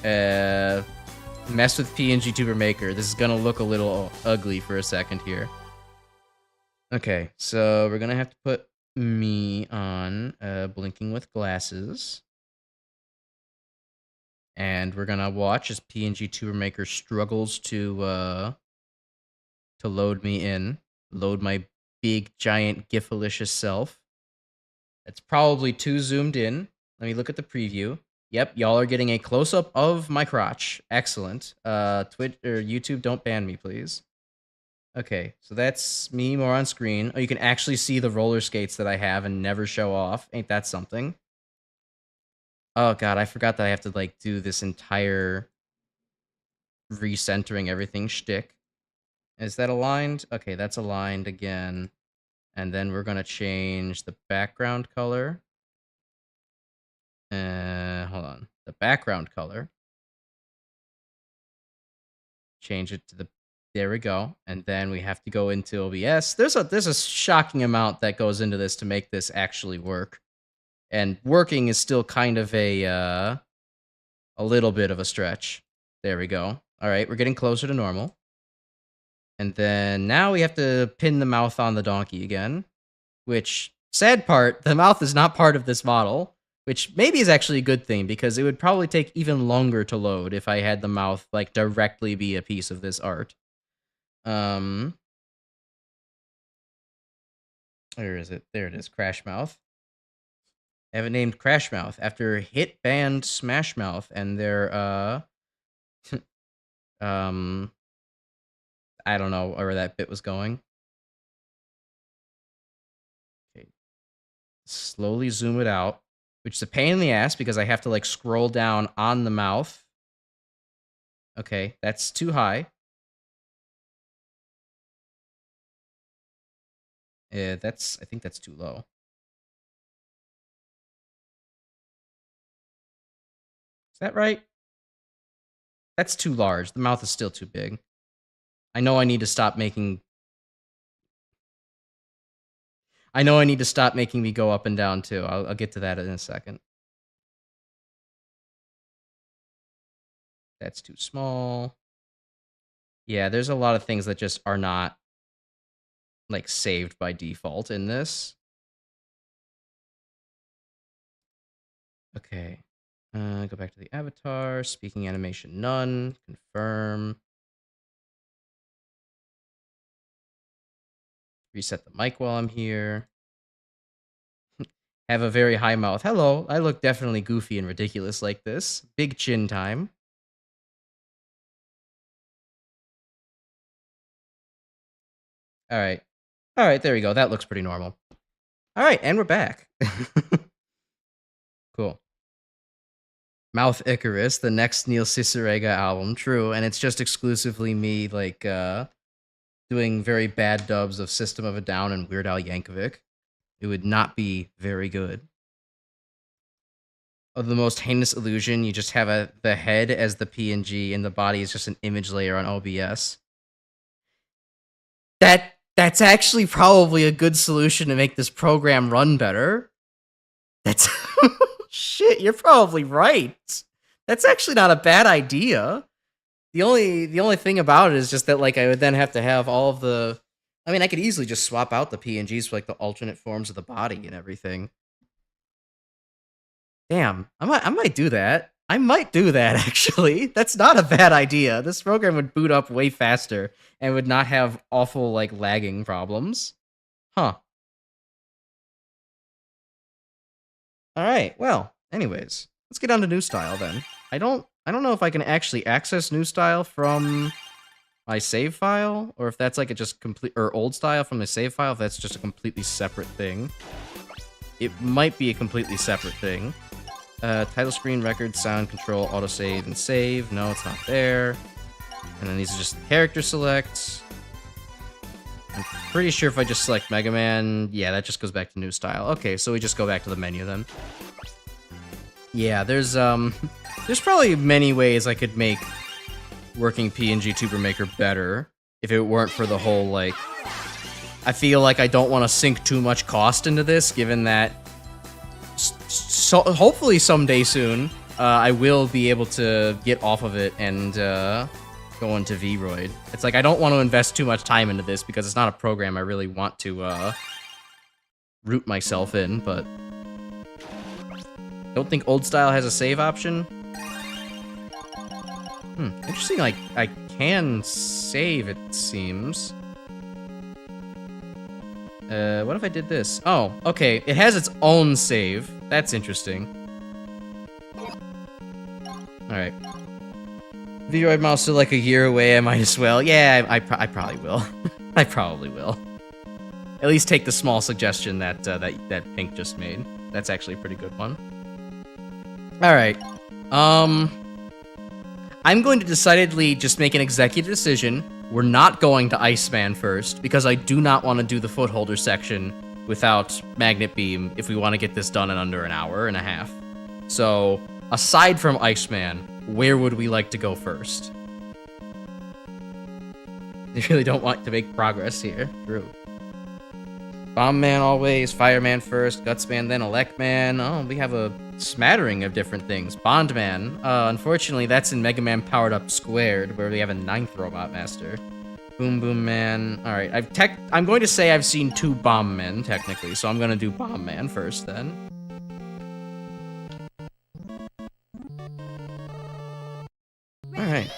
mess with PNG Tuber Maker. This is gonna look a little ugly for a second here. Okay, so we're gonna have to put me on blinking with glasses. And we're gonna watch as PNG Tuber Maker struggles to load me in. Load my big, giant, gifalicious self. It's probably too zoomed in. Let me look at the preview. Yep, y'all are getting a close-up of my crotch. Excellent. Twitch or YouTube, don't ban me, please. Okay, so that's me more on screen. Oh, you can actually see the roller skates that I have and never show off. Ain't that something? Oh god, I forgot that I have to like do this entire recentering everything shtick. Is that aligned? Okay, that's aligned again. And then we're gonna change the background color. Hold on. The background color. Change it to the. There we go. And then we have to go into OBS. There's a shocking amount that goes into this to make this actually work. And working is still kind of a little bit of a stretch. There we go. All right, we're getting closer to normal. And then now we have to pin the mouth on the donkey again. Which, sad part, the mouth is not part of this model. Which maybe is actually a good thing, because it would probably take even longer to load if I had the mouth, like, directly be a piece of this art. Where is it? There it is, Crash Mouth. I have it named Crash Mouth after hit band Smash Mouth and their, I don't know where that bit was going. Okay. Slowly zoom it out. Which is a pain in the ass because I have to like scroll down on the mouth. Okay, that's too high. I think that's too low. Is that right? That's too large. The mouth is still too big. I know I need to stop making me go up and down too. I'll get to that in a second. That's too small. Yeah, there's a lot of things that just are not like saved by default in this. Okay. Go back to the avatar. Speaking animation none. Confirm. Reset the mic while I'm here. Have a very high mouth. Hello, I look definitely goofy and ridiculous like this. Big chin time. All right. All right, there we go. That looks pretty normal. All right, and we're back. Cool. Mouth Icarus, the next Neil Cicerega album. True, and it's just exclusively me, like, doing very bad dubs of System of a Down and Weird Al Yankovic. It would not be very good. Of the most heinous illusion, you just have the head as the PNG and the body is just an image layer on OBS. That's actually probably a good solution to make this program run better. That's shit, you're probably right. That's actually not a bad idea. The only thing about it is just that like I would then have to have all of the I mean, I could easily just swap out the PNGs for like the alternate forms of the body and everything. Damn, I might do that. I might do that, actually. That's not a bad idea. This program would boot up way faster and would not have awful, like, lagging problems. Huh. Alright, well, anyways. Let's get on to new style, then. I don't know if I can actually access new style from my save file, or if that's, like, a just complete... Or old style from the save file, if that's just a completely separate thing. It might be a completely separate thing. Title screen, record, sound, control, autosave, and save. No, it's not there. And then these are just the character selects. I'm pretty sure if I just select Megaman, yeah, that just goes back to new style. Okay, so we just go back to the menu then. Yeah, there's probably many ways I could make working PNG Tuber Maker better. if it weren't for the whole, like... I feel like I don't want to sink too much cost into this, given that so hopefully someday soon, I will be able to get off of it and go into Vroid. It's like I don't want to invest too much time into this because it's not a program I really want to root myself in, but don't think old style has a save option. Interesting, like I can save, it seems. What if I did this? Oh, okay. It has its own save. That's interesting. Alright. Vroid mouse still like a year away, I might as well. Yeah, I probably will. I probably will. At least take the small suggestion that that Pink just made. That's actually a pretty good one. Alright. I'm going to decidedly just make an executive decision. We're not going to Iceman first, because I do not want to do the footholder section without Magnet Beam if we want to get this done in under an hour and a half. So, aside from Iceman, where would we like to go first? I really don't want to make progress here. True. Bomb Man always, Fireman first, Gutsman, then Electman. Oh, we have a smattering of different things. Bondman. Unfortunately, that's in Megaman Powered Up Squared, where we have a 9th Robot Master. Boom Boom Man. Alright, I'm going to say I've seen 2 Bomb Men, technically, so I'm going to do Bomb Man first, then. Alright.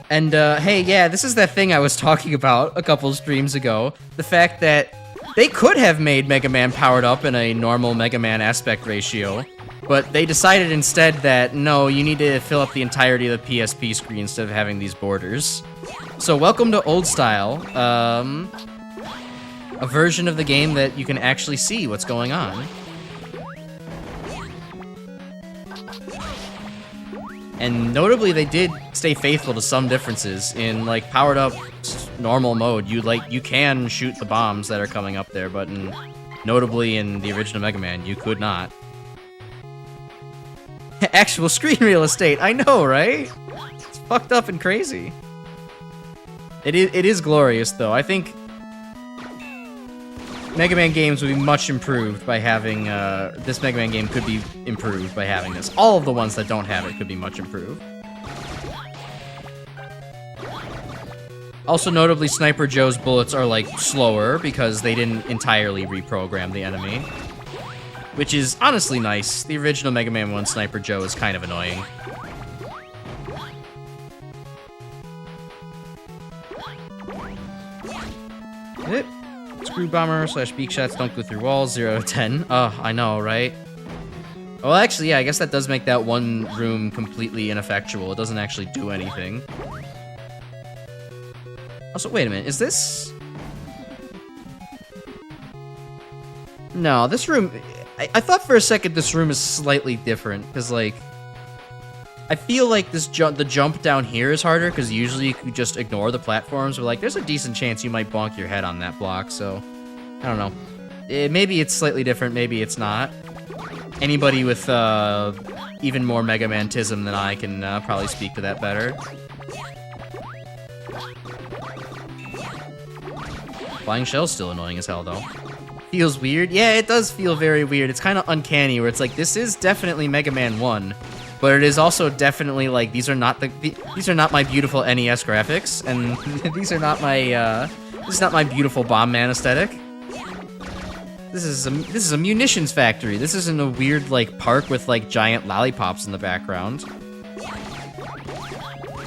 And, hey, yeah, this is that thing I was talking about a couple streams ago. The fact that they could have made Mega Man Powered Up in a normal Mega Man aspect ratio, but they decided instead that, no, you need to fill up the entirety of the PSP screen instead of having these borders. So welcome to Old Style, a version of the game that you can actually see what's going on. And notably, they did stay faithful to some differences. In, like, Powered Up normal mode, you can shoot the bombs that are coming up there, but notably in the original Mega Man, you could not. Actual screen real estate, I know, right? It's fucked up and crazy. It is glorious, though. I think Mega Man games would be much improved by having, this Mega Man game could be improved by having this. All of the ones that don't have it could be much improved. Also, notably, Sniper Joe's bullets are, like, slower because they didn't entirely reprogram the enemy. Which is honestly nice. The original Mega Man 1 Sniper Joe is kind of annoying. Screw Bomber / Beak Shots don't go through walls, 0 out of 10. Oh, I know, right? Well, actually, yeah, I guess that does make that one room completely ineffectual. It doesn't actually do anything. Also, wait a minute, is this... No, this room... I thought for a second this room is slightly different, because, like... I feel like the jump down here is harder, because usually you could just ignore the platforms, but, like, there's a decent chance you might bonk your head on that block, so... I don't know. Maybe it's slightly different, maybe it's not. Anybody with, even more Mega Man-tism than I can, probably speak to that better. Flying Shell's still annoying as hell, though. Feels weird? Yeah, it does feel very weird. It's kind of uncanny, where it's like, this is definitely Mega Man 1, but it is also definitely, like, these are not my beautiful NES graphics, and these are not my, this is not my beautiful Bomb Man aesthetic. This is a munitions factory. This isn't a weird, like, park with, like, giant lollipops in the background.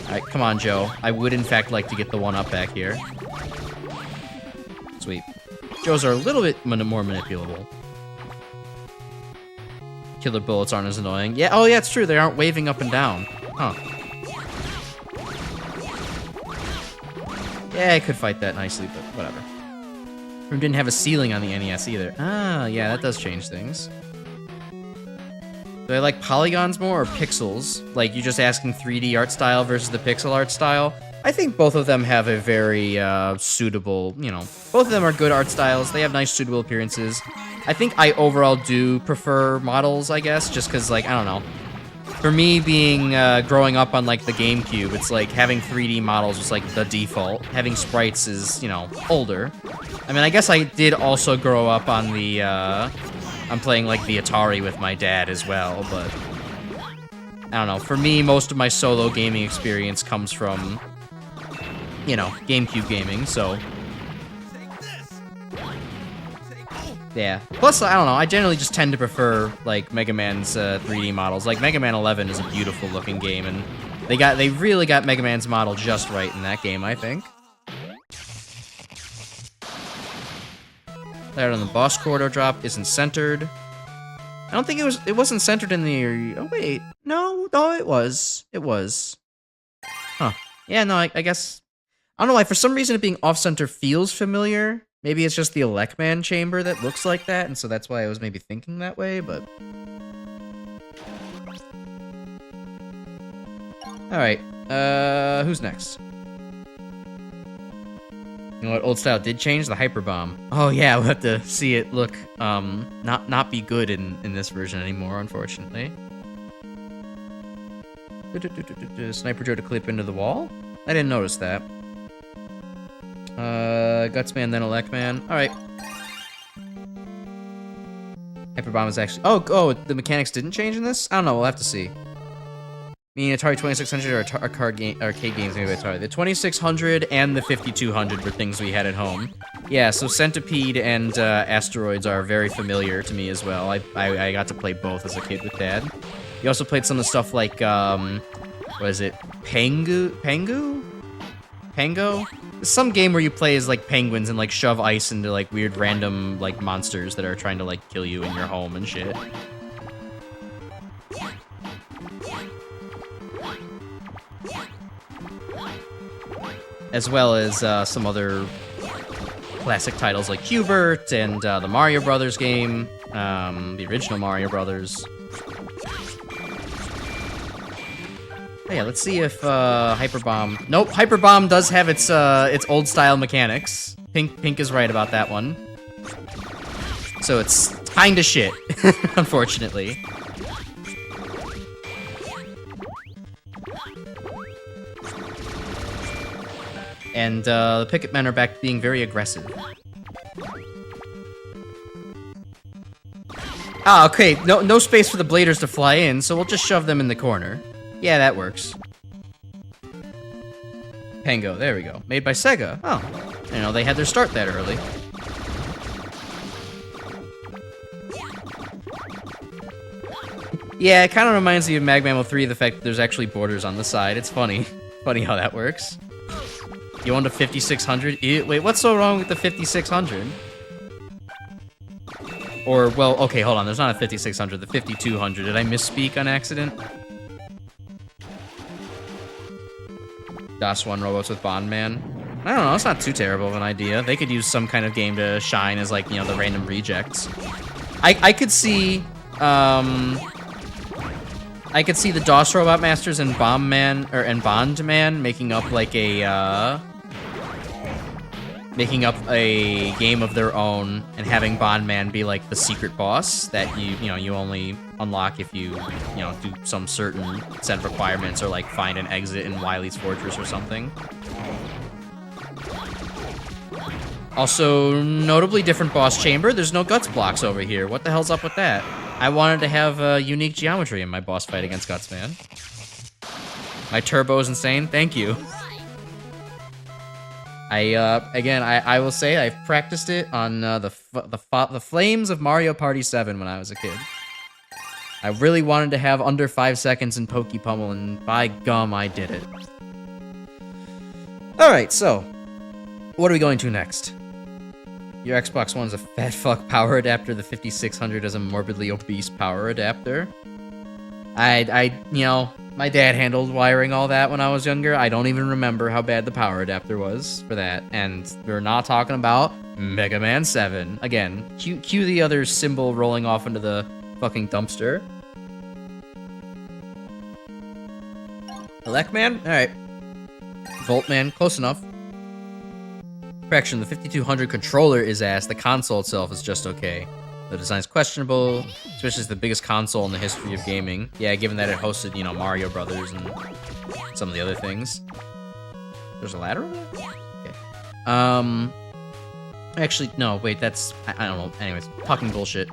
Alright, come on, Joe. I would, in fact, like to get the one-up back here. Sweet. Joes are a little bit more manipulable. Killer bullets aren't as annoying. Yeah, oh yeah, it's true. They aren't waving up and down. Huh. Yeah, I could fight that nicely, but whatever. Room didn't have a ceiling on the NES either. Ah, yeah, that does change things. Do I like polygons more or pixels? Like, you're just asking 3D art style versus the pixel art style? I think both of them have a very, suitable, you know, both of them are good art styles. They have nice, suitable appearances. I think I overall do prefer models, I guess, just because, like, I don't know. for me being growing up on like the GameCube, it's like having 3D models was like the default. Having sprites is, you know, older. I mean, I guess I did also grow up on the I'm playing like the Atari with my dad as well, but I don't know. For me, most of my solo gaming experience comes from, you know, GameCube gaming, so yeah. Plus, I don't know, I generally just tend to prefer, like, Mega Man's 3D models. Like, Mega Man 11 is a beautiful looking game, and they really got Mega Man's model just right in that game, I think. There on the boss corridor drop isn't centered. I don't think it wasn't centered in the... Oh, wait. No, it was. It was. Huh. Yeah, no, I guess... I don't know why, for some reason it being off-center feels familiar. Maybe it's just the Megaman chamber that looks like that, and so that's why I was maybe thinking that way, but... Alright, who's next? You know what old style did change? The Hyper Bomb. Oh yeah, we'll have to see it look, not be good in this version anymore, unfortunately. Sniper Joe to clip into the wall? I didn't notice that. Gutsman, then Electman. Alright. Hyper Bomb is actually... Oh, the mechanics didn't change in this? I don't know, we'll have to see. Meaning Atari 2600 or arcade games made by Atari. The 2600 and the 5200 were things we had at home. Yeah, so Centipede and Asteroids are very familiar to me as well. I got to play both as a kid with Dad. You also played some of the stuff like, what is it? Pango? Some game where you play as, like, penguins and, like, shove ice into, like, weird random, like, monsters that are trying to, like, kill you in your home and shit. As well as some other classic titles like Hubert and the Mario Brothers game, the original Mario Brothers. Oh, yeah, let's see if Hyper Bomb. Nope, Hyper Bomb does have its old style mechanics. Pink is right about that one. So it's kinda shit, unfortunately. And the Picket Men are back to being very aggressive. Ah, okay, no space for the bladers to fly in, so we'll just shove them in the corner. Yeah, that works. Pango, there we go. Made by Sega. Oh, you know, they had their start that early. Yeah, it kind of reminds me of Megaman 3, the fact that there's actually borders on the side. It's funny. Funny how that works. You want a 5600? Wait, what's so wrong with the 5600? Or, well, okay, hold on. There's not a 5600, the 5200. Did I misspeak on accident? DOS 1 robots with Bondman. I don't know, it's not too terrible of an idea. They could use some kind of game to shine as, like, you know, the random rejects. I could see, I could see the DOS Robot Masters and Bondman making up like a game of their own and having Bondman be like the secret boss that you only unlock if you do some certain set of requirements or like find an exit in Wily's Fortress or something. Also, notably different boss chamber. There's no guts blocks over here. What the hell's up with that? I wanted to have unique geometry in my boss fight against Gutsman. My turbo is insane. Thank you. I will say I've practiced it on the flames of Mario Party 7 when I was a kid. I really wanted to have under 5 seconds in Pokey Pummel, and by gum, I did it. Alright, so, what are we going to next? Your Xbox One's a fat fuck power adapter, the 5600 is a morbidly obese power adapter. My dad handled wiring all that when I was younger. I don't even remember how bad the power adapter was for that. And we're not talking about Mega Man 7. Again, cue the other symbol rolling off into the fucking dumpster. Electman? Alright. Voltman, close enough. Correction, the 5200 controller is ass. The console itself is just okay. The design's questionable. Especially as the biggest console in the history of gaming. Yeah, given that it hosted, you know, Mario Brothers and some of the other things. There's a ladder over there? Okay. Actually, no, wait, that's... I don't know. Anyways, talking bullshit.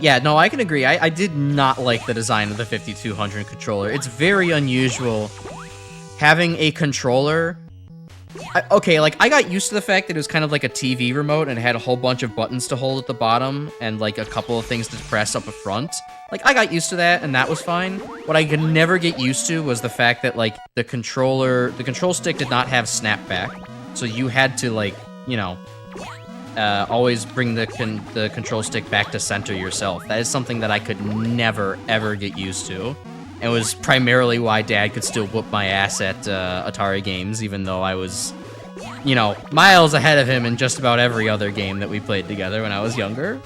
Yeah, no, I can agree. I did not like the design of the 5200 controller. It's very unusual having a controller... okay, like, I got used to the fact that it was kind of like a TV remote and it had a whole bunch of buttons to hold at the bottom and, like, a couple of things to press up front. Like, I got used to that, and that was fine. What I could never get used to was the fact that, like, the control stick did not have snapback. So you had to, like, you know, always bring the control stick back to center yourself. That is something that I could never, ever get used to. And it was primarily why Dad could still whoop my ass at Atari games, even though I was, you know, miles ahead of him in just about every other game that we played together when I was younger.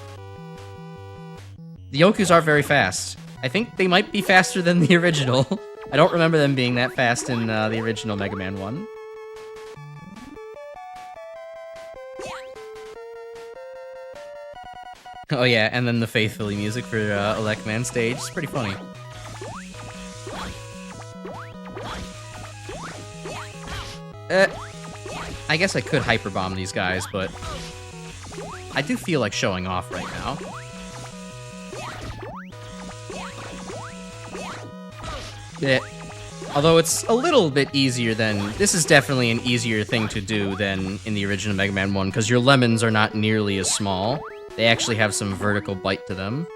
The Yokus are very fast. I think they might be faster than the original. I don't remember them being that fast in the original Mega Man 1. Oh yeah, and then the Faithfully music for Elecman stage. It's pretty funny. I guess I could hyperbomb these guys, but I do feel like showing off right now. Although it's a little bit easier than... This is definitely an easier thing to do than in the original Mega Man 1, because your lemons are not nearly as small. They actually have some vertical bite to them.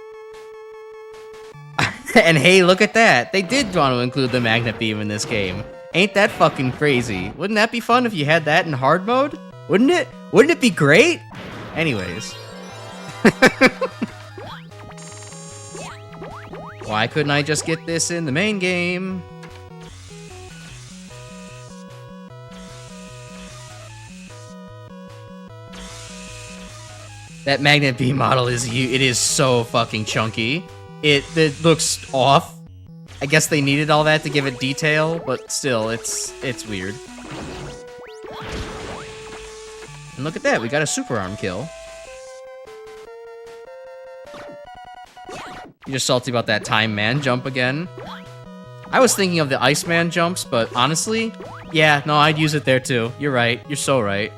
And hey, look at that! They did want to include the Magnet Beam in this game. Ain't that fucking crazy? Wouldn't that be fun if you had that in hard mode? Wouldn't it? Wouldn't it be great? Anyways. Why couldn't I just get this in the main game? That Magnet Beam model is so fucking chunky. It looks off. I guess they needed all that to give it detail, but still, it's weird. And look at that, we got a super arm kill. You're just salty about that Time Man jump again. I was thinking of the Iceman jumps, but honestly, yeah, no, I'd use it there too. You're right, you're so right.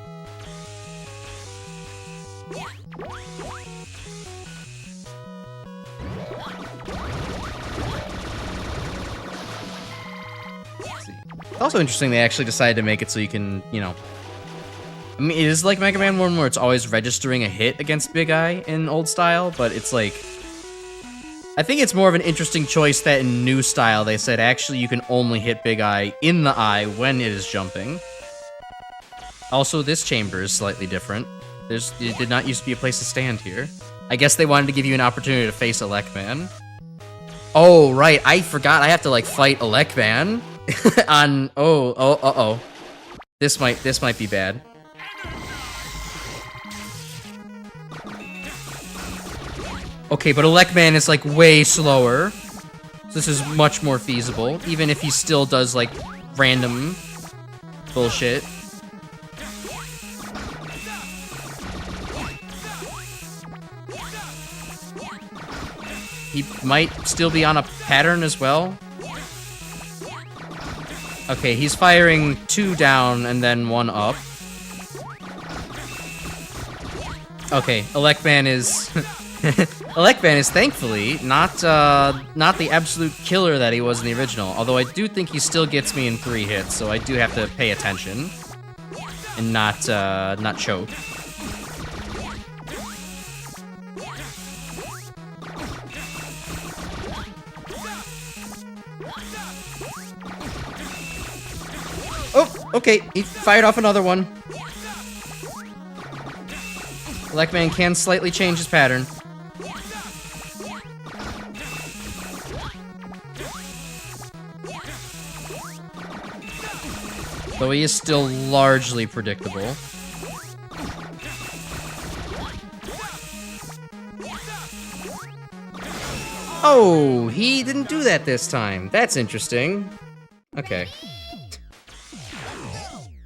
It's also interesting they actually decided to make it so you can, you know... I mean, it is like Mega Man 1 where it's always registering a hit against Big Eye in old style, but it's like... I think it's more of an interesting choice that in new style they said actually you can only hit Big Eye in the eye when it is jumping. Also, this chamber is slightly different. It did not used to be a place to stand here. I guess they wanted to give you an opportunity to face Elecman. Oh, right, I forgot I have to, like, fight Elecman. On uh-oh. This might be bad. Okay, but Elecman is like way slower. So this is much more feasible, even if he still does like random bullshit. He might still be on a pattern as well. Okay, he's firing 2 down and then 1 up. Okay, Elecman is... Elecman is thankfully not the absolute killer that he was in the original. Although I do think he still gets me in 3 hits, so I do have to pay attention and not choke. Oh, okay, he fired off another one. Elecman can slightly change his pattern. Though he is still largely predictable. Oh, he didn't do that this time. That's interesting. Okay.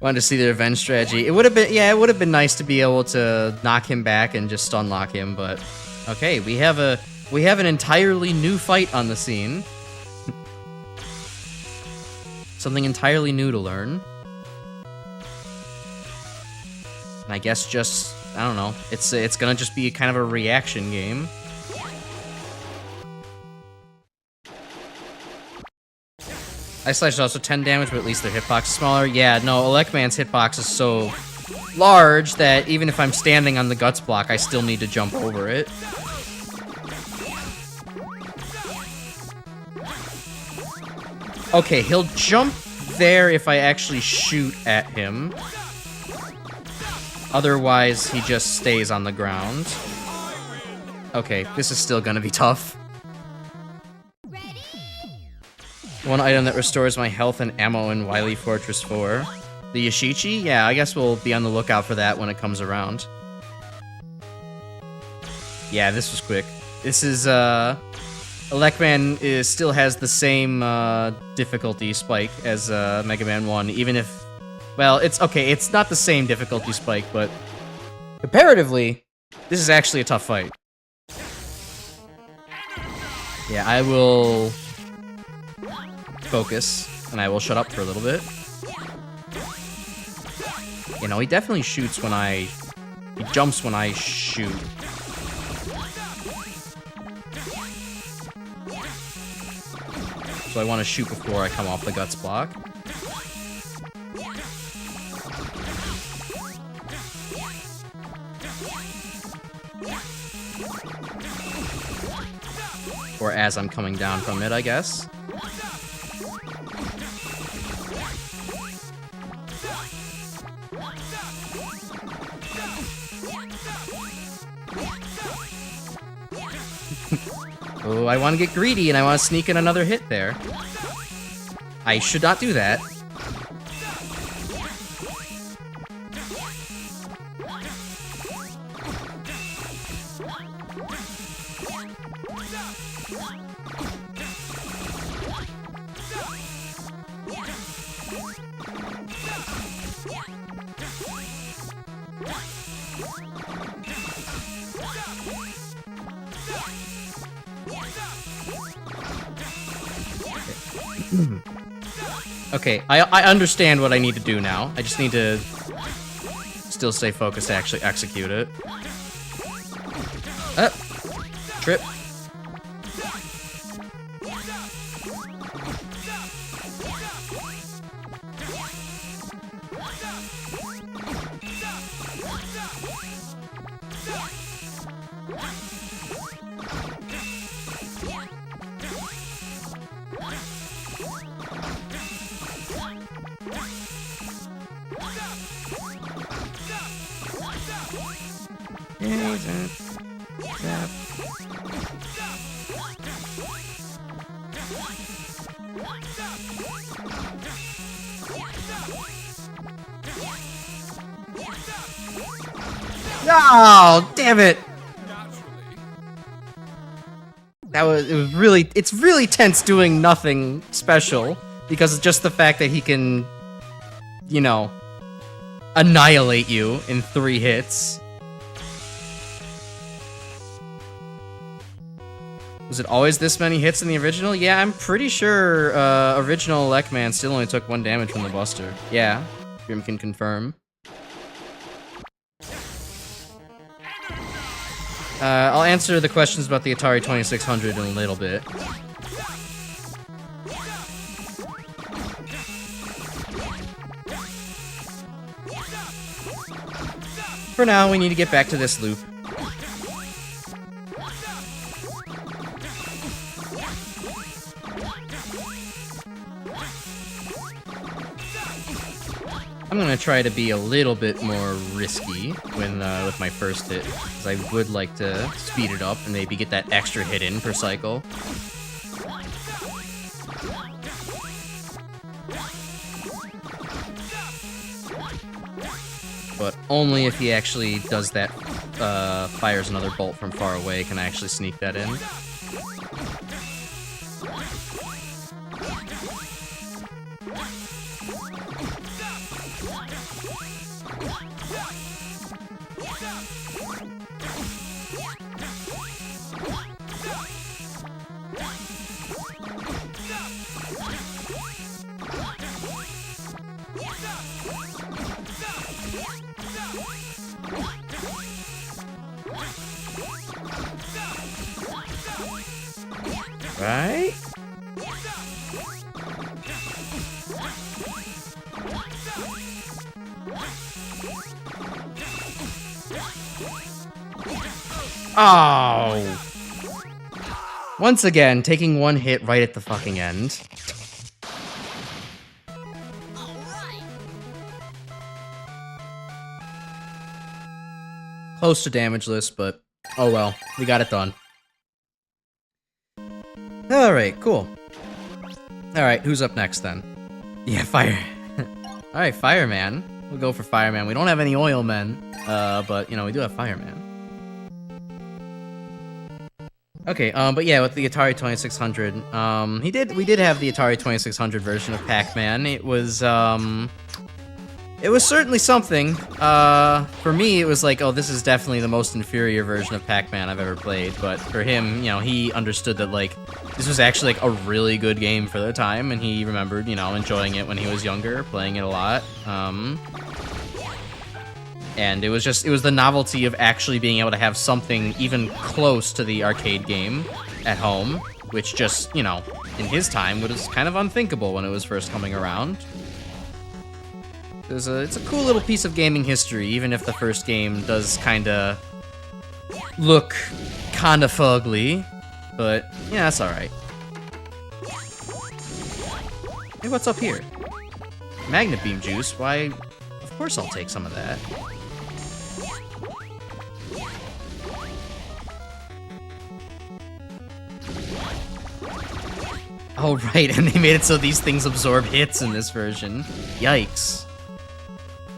Wanted to see the revenge strategy. It would have been, yeah, it would have been nice to be able to knock him back and just stun lock him, but okay, we have an entirely new fight on the scene. Something entirely new to learn. And I guess just, I don't know, it's gonna just be kind of a reaction game. Ice Slash is also 10 damage, but at least their hitbox is smaller. Yeah, no, Elecman's hitbox is so large that even if I'm standing on the Guts block, I still need to jump over it. Okay, he'll jump there if I actually shoot at him. Otherwise, he just stays on the ground. Okay, this is still gonna be tough. One item that restores my health and ammo in Wily Fortress 4. The Yashichi? Yeah, I guess we'll be on the lookout for that when it comes around. Yeah, this was quick. This is, Elecman still has the same, difficulty spike as, Mega Man 1, even if... Well, it's okay, it's not the same difficulty spike, but... Comparatively, this is actually a tough fight. Yeah, I will... focus, and I will shut up for a little bit. You know, he definitely shoots when he jumps when I shoot. So I want to shoot before I come off the Guts block. Or as I'm coming down from it, I guess. Oh, I want to get greedy and I want to sneak in another hit there. I should not do that. Okay, I understand what I need to do now. I just need to still stay focused to actually execute it. Trip. Oh, damn it! It's really tense doing nothing special, because it's just the fact that he can, you know, annihilate you in 3 hits. Was it always this many hits in the original? Yeah, I'm pretty sure original Elecman still only took 1 damage from the Buster. Yeah, Grim can confirm. I'll answer the questions about the Atari 2600 in a little bit. For now, we need to get back to this loop. I'm gonna try to be a little bit more risky when with my first hit, because I would like to speed it up and maybe get that extra hit in per cycle. But only if he actually does that, fires another bolt from far away can I actually sneak that in. Right? Oh! Once again, taking one hit right at the fucking end. Close to damageless, but oh well, we got it done. Alright, cool. Alright, who's up next then? Yeah, fire. Alright, fireman. We'll go for fireman. We don't have any oil men, but you know, we do have fireman. Okay, but yeah, with the Atari 2600, we did have the Atari 2600 version of Pac-Man. It was certainly something. For me, it was like, oh, this is definitely the most inferior version of Pac-Man I've ever played, but for him, you know, he understood that, like, this was actually, like, a really good game for the time, and he remembered, you know, enjoying it when he was younger, playing it a lot. And it was the novelty of actually being able to have something even close to the arcade game at home, which just, you know, in his time was kind of unthinkable when it was first coming around. It's a cool little piece of gaming history, even if the first game does kinda look kinda fugly, but yeah, that's alright. Hey, what's up here? Magnet beam juice, why, of course I'll take some of that. Oh, right, and they made it so these things absorb hits in this version. Yikes.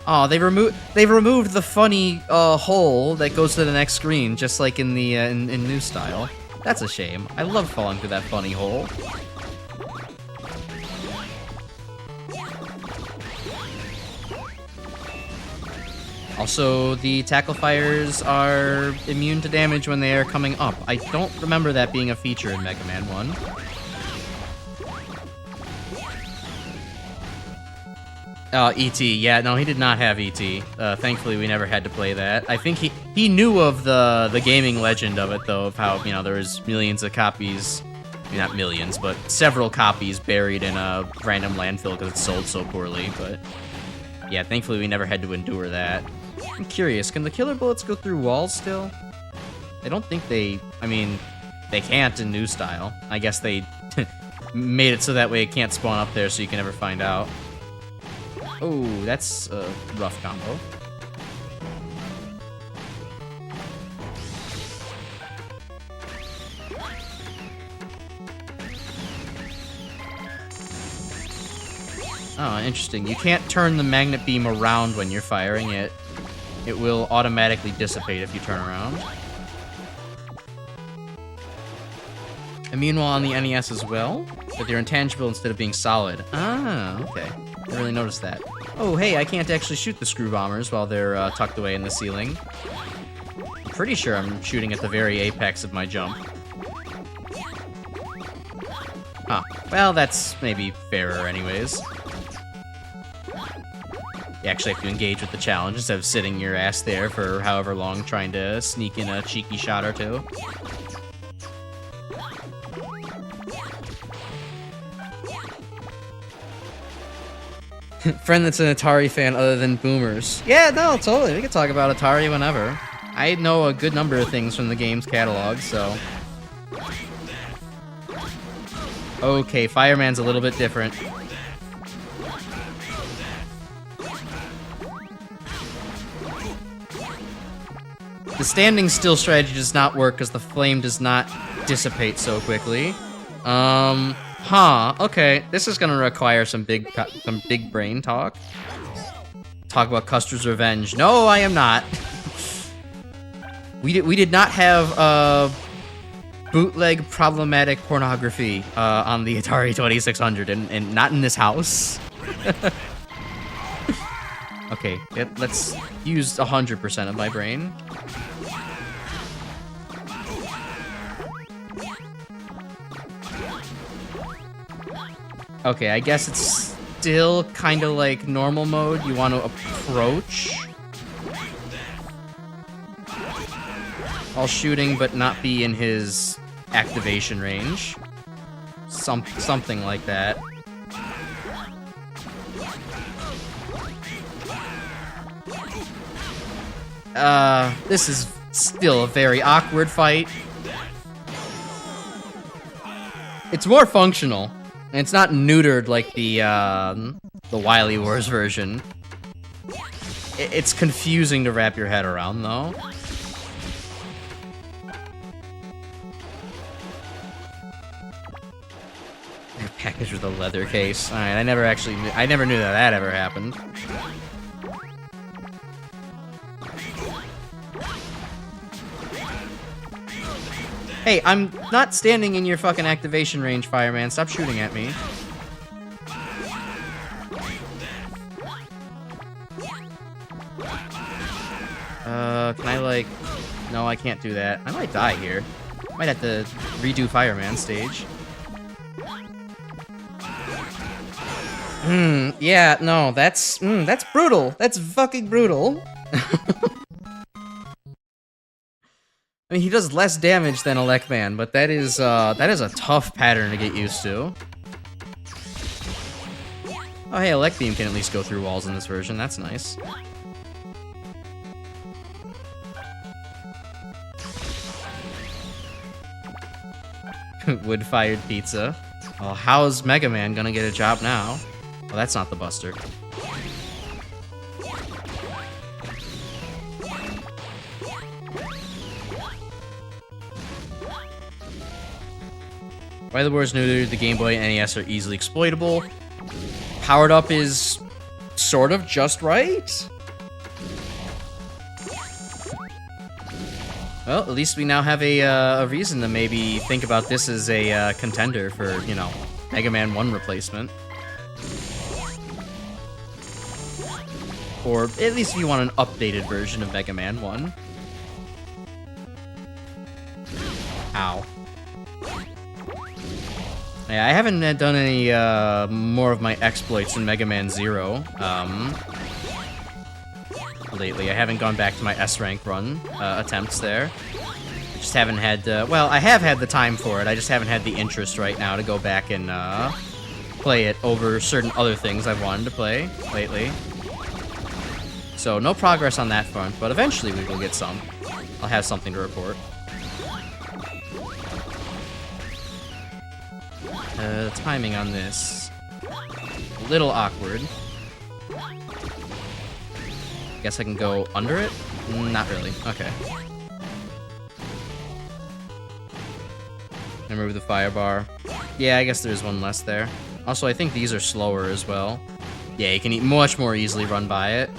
Oh, they removed the funny hole that goes to the next screen, just like in the in new style. That's a shame. I love falling through that funny hole. Also, the tackle fires are immune to damage when they are coming up. I don't remember that being a feature in Mega Man 1. E.T. Yeah, no, he did not have E.T. Thankfully, we never had to play that. I think he knew of the gaming legend of it, though, of how, you know, there was millions of copies, I mean, not millions, but several copies buried in a random landfill because it sold so poorly, but yeah, thankfully we never had to endure that. I'm curious, can the killer bullets go through walls still? I don't think they can't in new style. I guess they made it so that way it can't spawn up there so you can never find out. Oh, that's a rough combo. Oh, interesting. You can't turn the magnet beam around when you're firing it. It will automatically dissipate if you turn around. And meanwhile on the NES as well, but they're intangible instead of being solid. Ah, okay. I really noticed that. Oh, hey, I can't actually shoot the screw bombers while they're tucked away in the ceiling. I'm pretty sure I'm shooting at the very apex of my jump. Huh. Well, that's maybe fairer anyways. You actually have to engage with the challenge instead of sitting your ass there for however long trying to sneak in a cheeky shot or two. Friend that's an Atari fan other than boomers. Yeah, no, totally. We can talk about Atari whenever. I know a good number of things from the game's catalog, so... Okay, Fireman's a little bit different. The standing still strategy does not work because the flame does not dissipate so quickly. Okay. This is gonna require some big brain talk. Talk about Custer's Revenge. No, I am not. We did not have bootleg problematic pornography on the Atari 2600, and not in this house. Okay, let's use 100% of my brain. Okay, I guess it's still kind of like normal mode. You want to approach while shooting, but not be in his activation range. Something like that. This is still a very awkward fight. It's more functional, and it's not neutered like the Wily Wars version. It's confusing to wrap your head around, though. Package with a leather case. All right, I never knew that ever happened. Hey, I'm not standing in your fucking activation range, Fireman. Stop shooting at me. Can I, like... No, I can't do that. I might die here. Might have to redo Fireman stage. Yeah, no, that's brutal. That's fucking brutal. I mean, he does less damage than Megaman, but that is a tough pattern to get used to. Oh, hey, Elect Beam can at least go through walls in this version. That's nice. Wood-fired pizza. Well, how's Megaman gonna get a job now? Well, that's not the Buster. Why the Wars new the Game Boy and NES are easily exploitable. Powered up is sort of just right. Well, at least we now have a reason to maybe think about this as a contender for, you know, Mega Man 1 replacement. Or at least if you want an updated version of Mega Man 1. Ow. Yeah, I haven't done any more of my exploits in Mega Man 0 lately. I haven't gone back to my S-rank run attempts there. I just haven't had, well, I have had the time for it. I just haven't had the interest right now to go back and play it over certain other things I've wanted to play lately. So no progress on that front, but eventually we will get some. I'll have something to report. Timing on this. A little awkward. Guess I can go under it? Not really. Okay. Remember the fire bar. Yeah, I guess there's one less there. Also, I think these are slower as well. Yeah, you can much more easily run by it.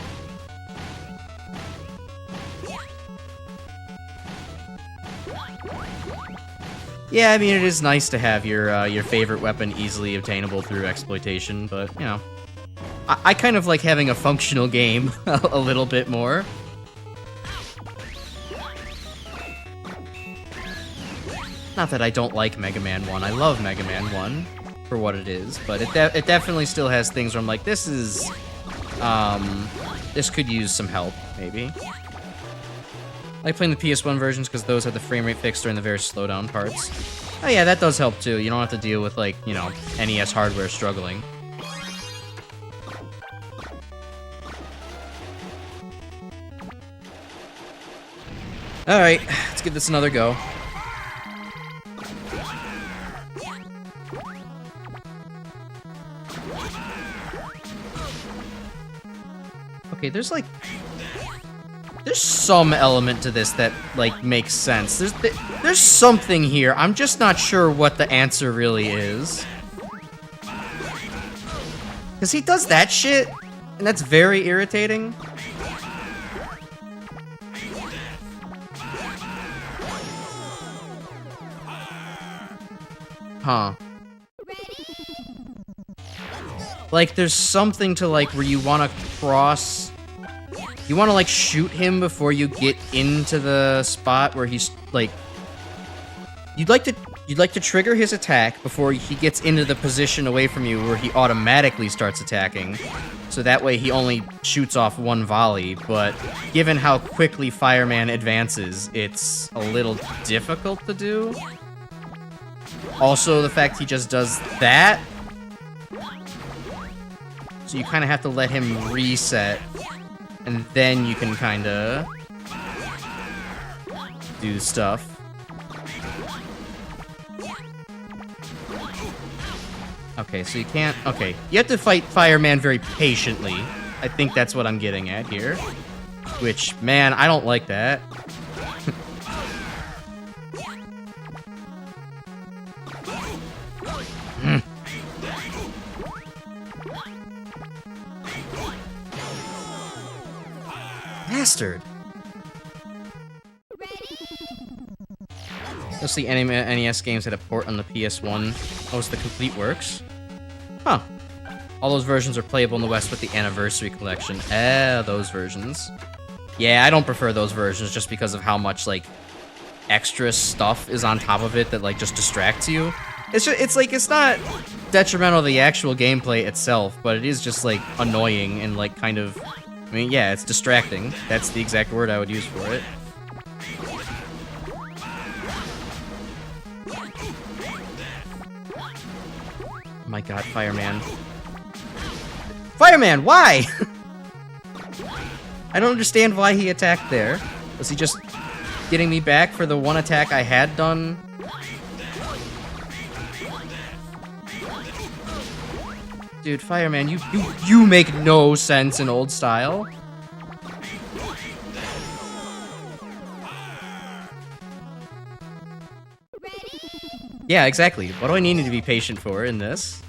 Yeah, I mean, it is nice to have your favorite weapon easily obtainable through exploitation, but, you know. I kind of like having a functional game a little bit more. Not that I don't like Mega Man 1. I love Mega Man 1 for what it is, but it definitely still has things where I'm like, this is... this could use some help, maybe. I like playing the PS1 versions because those have the frame rate fixed during the very slowdown parts. Oh yeah, that does help too. You don't have to deal with, like, you know, NES hardware struggling. Alright, let's give this another go. Okay, there's some element to this that, like, makes sense. There's something here. I'm just not sure what the answer really is. Because he does that shit, and that's very irritating. Huh. Like, there's something to, like, where you want to cross You want to like shoot him before you get into the spot where he's like. You'd like to trigger his attack before he gets into the position away from you where he automatically starts attacking. So that way he only shoots off one volley, but given how quickly Fireman advances, it's a little difficult to do. Also, the fact he just does that. So you kind of have to let him reset, and then you can kind of do stuff. Okay, so you can't... Okay, you have to fight Fireman very patiently. I think that's what I'm getting at here. Which, man, I don't like that. Bastard! Most of the NES games had a port on the PS1. Most of the complete works. Huh. All those versions are playable in the West with the Anniversary Collection. Those versions. Yeah, I don't prefer those versions just because of how much, like, extra stuff is on top of it that, like, just distracts you. It's like, it's not detrimental to the actual gameplay itself, but it is just, like, annoying and, like, kind of... I mean, yeah, it's distracting. That's the exact word I would use for it. Oh my god, Fireman. Fireman, why? I don't understand why he attacked there. Was he just getting me back for the one attack I had done? Dude, Fireman, you make no sense in old style. Yeah, exactly. What do I need to be patient for in this?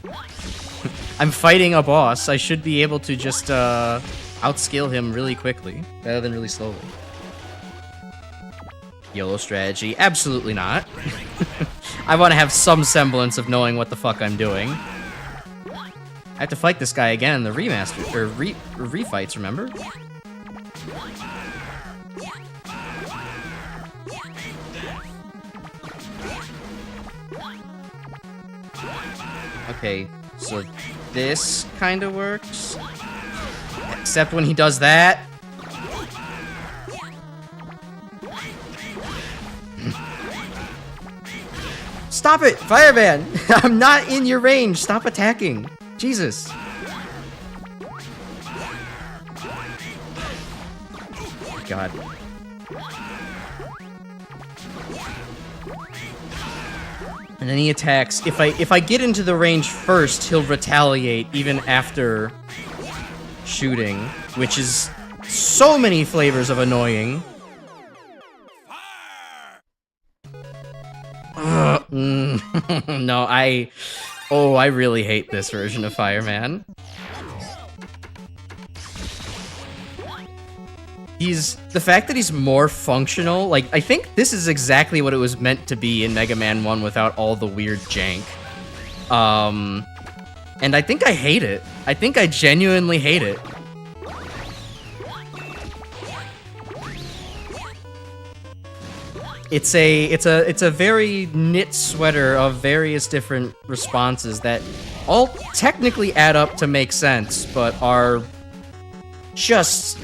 I'm fighting a boss. I should be able to just outscale him really quickly, rather than really slowly. YOLO strategy? Absolutely not. I want to have some semblance of knowing what the fuck I'm doing. I have to fight this guy again in the remaster, or refights, remember? Okay, so this kind of works. Except when he does that. Stop it, Fireman! I'm not in your range. Stop attacking. Jesus. God. And then he attacks. If I get into the range first, he'll retaliate even after shooting, which is so many flavors of annoying. No, I really hate this version of Fireman. The fact that he's more functional, like, I think this is exactly what it was meant to be in Mega Man 1 without all the weird jank. And I think I hate it. I think I genuinely hate it. It's a very knit sweater of various different responses that all technically add up to make sense, but are just...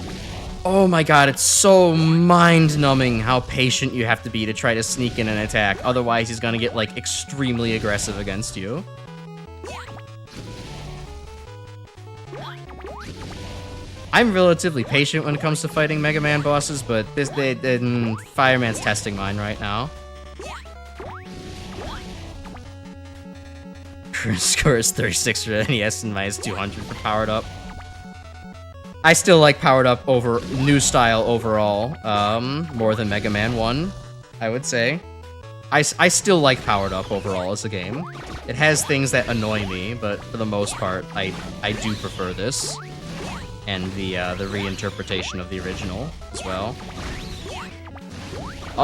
Oh my god, it's so mind-numbing how patient you have to be to try to sneak in an attack. Otherwise, he's gonna get, like, extremely aggressive against you. I'm relatively patient when it comes to fighting Mega Man bosses, but Fireman's testing mine right now. Current score is 36 for NES and minus 200 for Powered Up. I still like Powered Up over new style overall, more than Mega Man 1, I would say. I still like Powered Up overall as a game. It has things that annoy me, but for the most part, I do prefer this. And the reinterpretation of the original as well.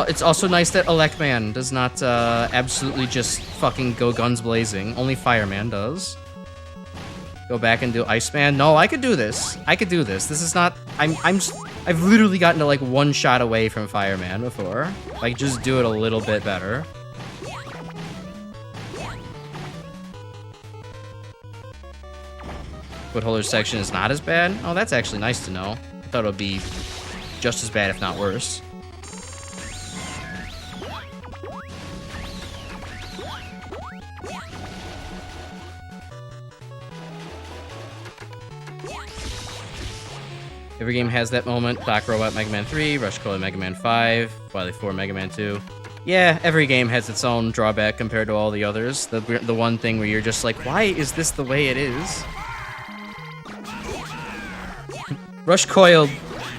It's also nice that Elecman does not absolutely just fucking go guns blazing. Only Fireman does. Go back and do Iceman. No, I could do this. I could do this. This is not... I've literally gotten to like one shot away from Fireman before. Like, just do it a little bit better. Footholder section is not as bad. Oh, that's actually nice to know. I thought it would be just as bad, if not worse. Every game has that moment. Doc Robot Mega Man 3, Rush Cola Mega Man 5, Wily 4 Mega Man 2. Yeah, every game has its own drawback compared to all the others. The one thing where you're just like, why is this the way it is? Rush Coil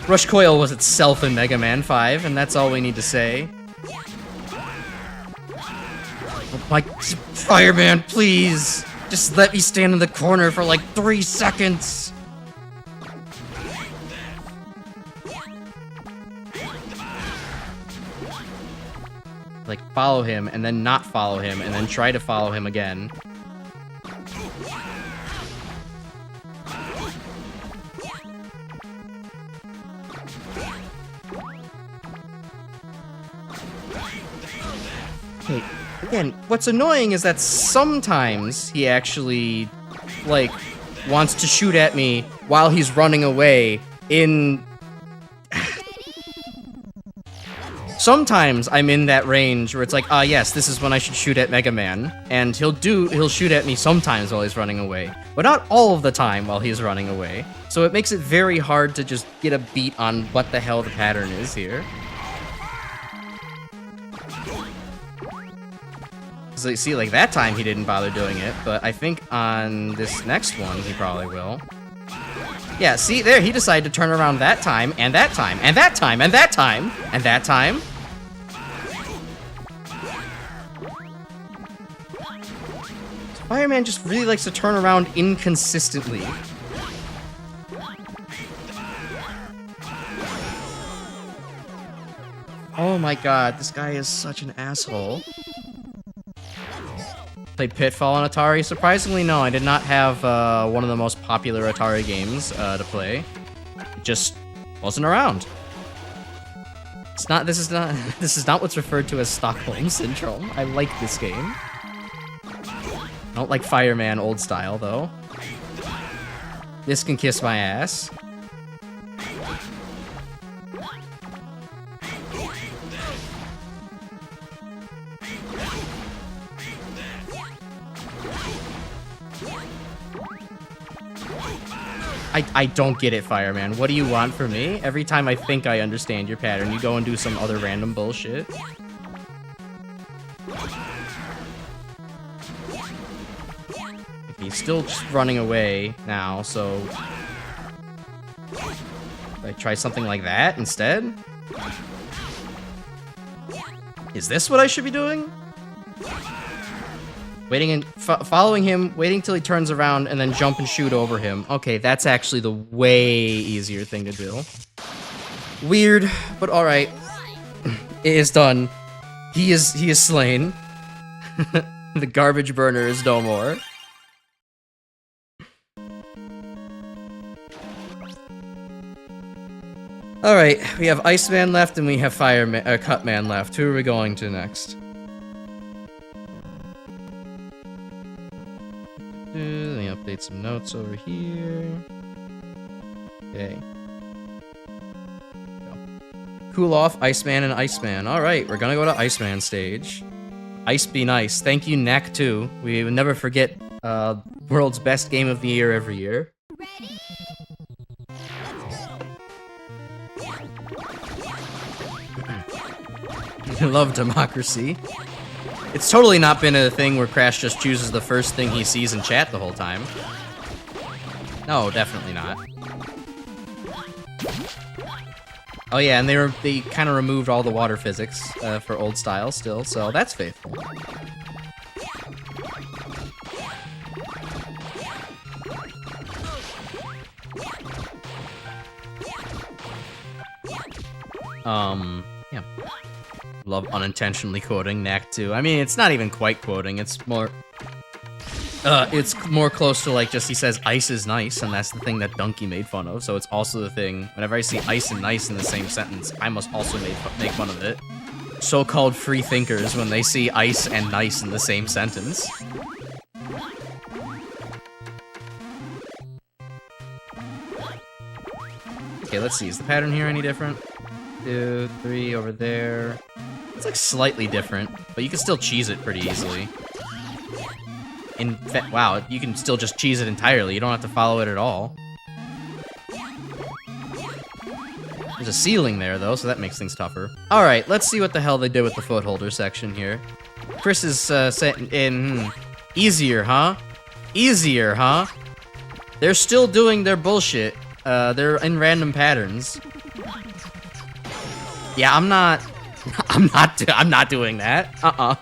was itself in Mega Man 5, and that's all we need to say. Oh my, Fireman, please! Just let me stand in the corner for like 3 seconds! Like, follow him, and then not follow him, and then try to follow him again. Hey, again, what's annoying is that sometimes he actually, like, wants to shoot at me while he's running away in... Sometimes I'm in that range where it's like, yes, this is when I should shoot at Mega Man, and he'll shoot at me sometimes while he's running away, but not all of the time while he's running away. So it makes it very hard to just get a beat on what the hell the pattern is here. So, see, like that time he didn't bother doing it, but I think on this next one he probably will. Yeah, see, there, he decided to turn around that time, and that time, and that time, and that time, and that time. Fireman just really likes to turn around inconsistently. Oh my god, this guy is such an asshole. Played Pitfall on Atari? Surprisingly, no. I did not have one of the most popular Atari games to play. It just wasn't around. It's not. This is not. This is not what's referred to as Stockholm Syndrome. I like this game. I don't like Fireman old style though. This can kiss my ass. I don't get it, Fireman. What do you want from me? Every time I think I understand your pattern, you go and do some other random bullshit. He's still just running away now, so... I try something like that instead? Is this what I should be doing? Waiting and following him, waiting till he turns around, and then jump and shoot over him. Okay, that's actually the way easier thing to do. Weird, but alright. It is done. He is slain. The garbage burner is no more. Alright, we have Iceman left and we have Cutman left. Who are we going to next? Let me update some notes over here. Okay. Go. Cool off, Iceman and Iceman. Alright, we're gonna go to Iceman stage. Ice be nice. Thank you, Knack 2. We will never forget world's best game of the year every year. Ready? I love democracy. It's totally not been a thing where Crash just chooses the first thing he sees in chat the whole time. No, definitely not. Oh yeah, and they kind of removed all the water physics for old style still, so that's faithful. Yeah. Love unintentionally quoting Knack 2. I mean, it's not even quite quoting, it's more... It's more close to like just he says ice is nice, and that's the thing that Donkey made fun of. So it's also the thing. Whenever I see ice and nice in the same sentence, I must also make fun of it. So-called free thinkers when they see ice and nice in the same sentence. Okay, let's see. Is the pattern here any different? 2, 3 over there. It's like slightly different, but you can still cheese it pretty easily. In fact, wow, you can still just cheese it entirely. You don't have to follow it at all. There's a ceiling there, though, so that makes things tougher. All right, let's see what the hell they did with the footholder section here. Chris is saying in easier, huh? Easier, huh? They're still doing their bullshit. They're in random patterns. Yeah, I'm not doing that.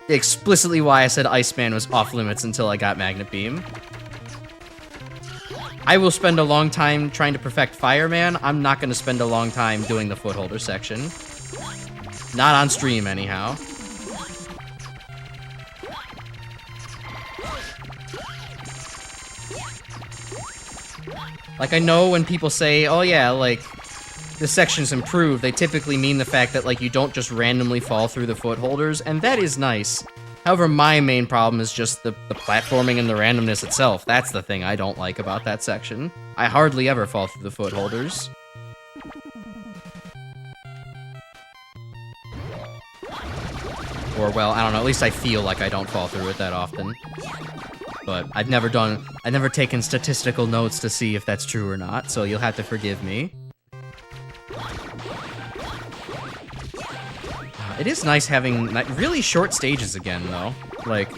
Explicitly why I said Iceman was off limits until I got Magnet Beam. I will spend a long time trying to perfect Fireman. I'm not going to spend a long time doing the footholder section. Not on stream, anyhow. Like, I know when people say, oh yeah, like, this section's improved, they typically mean the fact that, like, you don't just randomly fall through the footholders, and that is nice. However, my main problem is just the platforming and the randomness itself. That's the thing I don't like about that section. I hardly ever fall through the footholders. Or, well, I don't know, at least I feel like I don't fall through it that often. But I've never taken statistical notes to see if that's true or not, so you'll have to forgive me. It is nice having really short stages again, though. Like,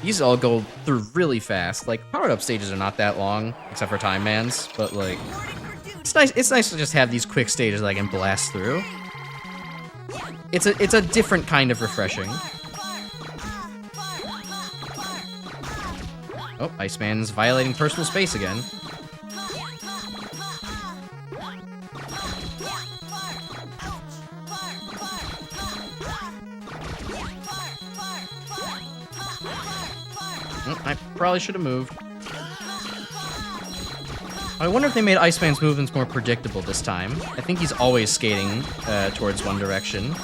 these all go through really fast. Like, powered-up stages are not that long, except for Time Man's, but, like, it's nice to just have these quick stages that I can blast through. It's a different kind of refreshing. Oh, Iceman's violating personal space again. I probably should have moved. I wonder if they made Iceman's movements more predictable this time. I think he's always skating towards one direction.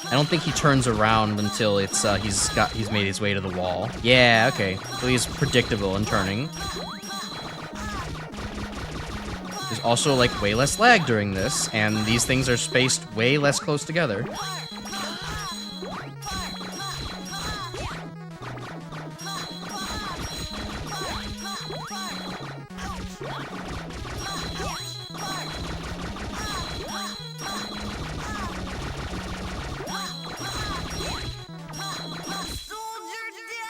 I don't think he turns around until it's he's made his way to the wall. Yeah, okay. So he's predictable in turning. There's also like way less lag during this, and these things are spaced way less close together.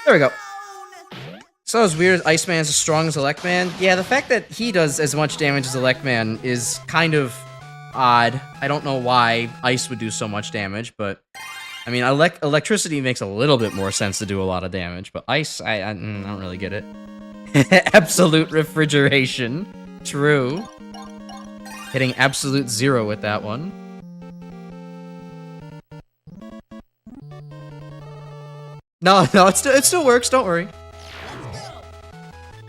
There we go. So as weird as Iceman's as strong as Electman, yeah, the fact that he does as much damage as Electman is kind of odd. I don't know why Ice would do so much damage, but I mean, electricity makes a little bit more sense to do a lot of damage, but Ice, I don't really get it. Absolute refrigeration. True. Hitting absolute 0 with that one. No, it still works, don't worry.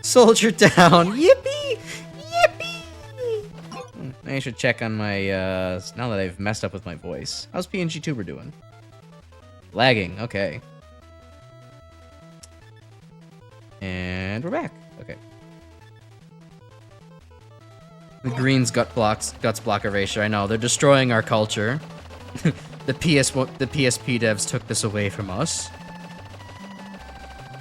Soldier down. Yippee! Yippee! I should check on my, now that I've messed up with my voice. How's Vtuber doing? Lagging, okay. And we're back. Okay. The Green's guts block erasure. I know, they're destroying our culture. The PSP devs took this away from us.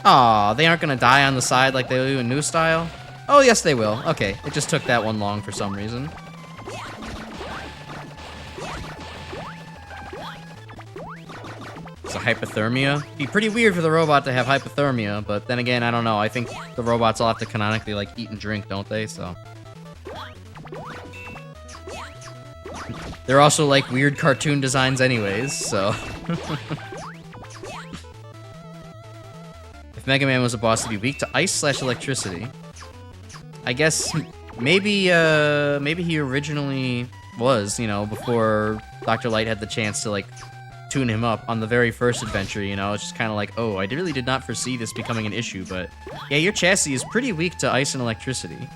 Aw, they aren't gonna die on the side like they do in New Style? Oh, yes they will. Okay, it just took that one long for some reason. It's a hypothermia. Be pretty weird for the robot to have hypothermia, but then again, I don't know. I think the robots all have to canonically, like, eat and drink, don't they? So. They're also, like, weird cartoon designs anyways, so. If Megaman was a boss to be weak to ice/electricity, I guess maybe he originally was, you know, before Dr. Light had the chance to, like, tune him up on the very first adventure, you know? It's just kind of like, oh, I really did not foresee this becoming an issue, but yeah, your chassis is pretty weak to ice and electricity.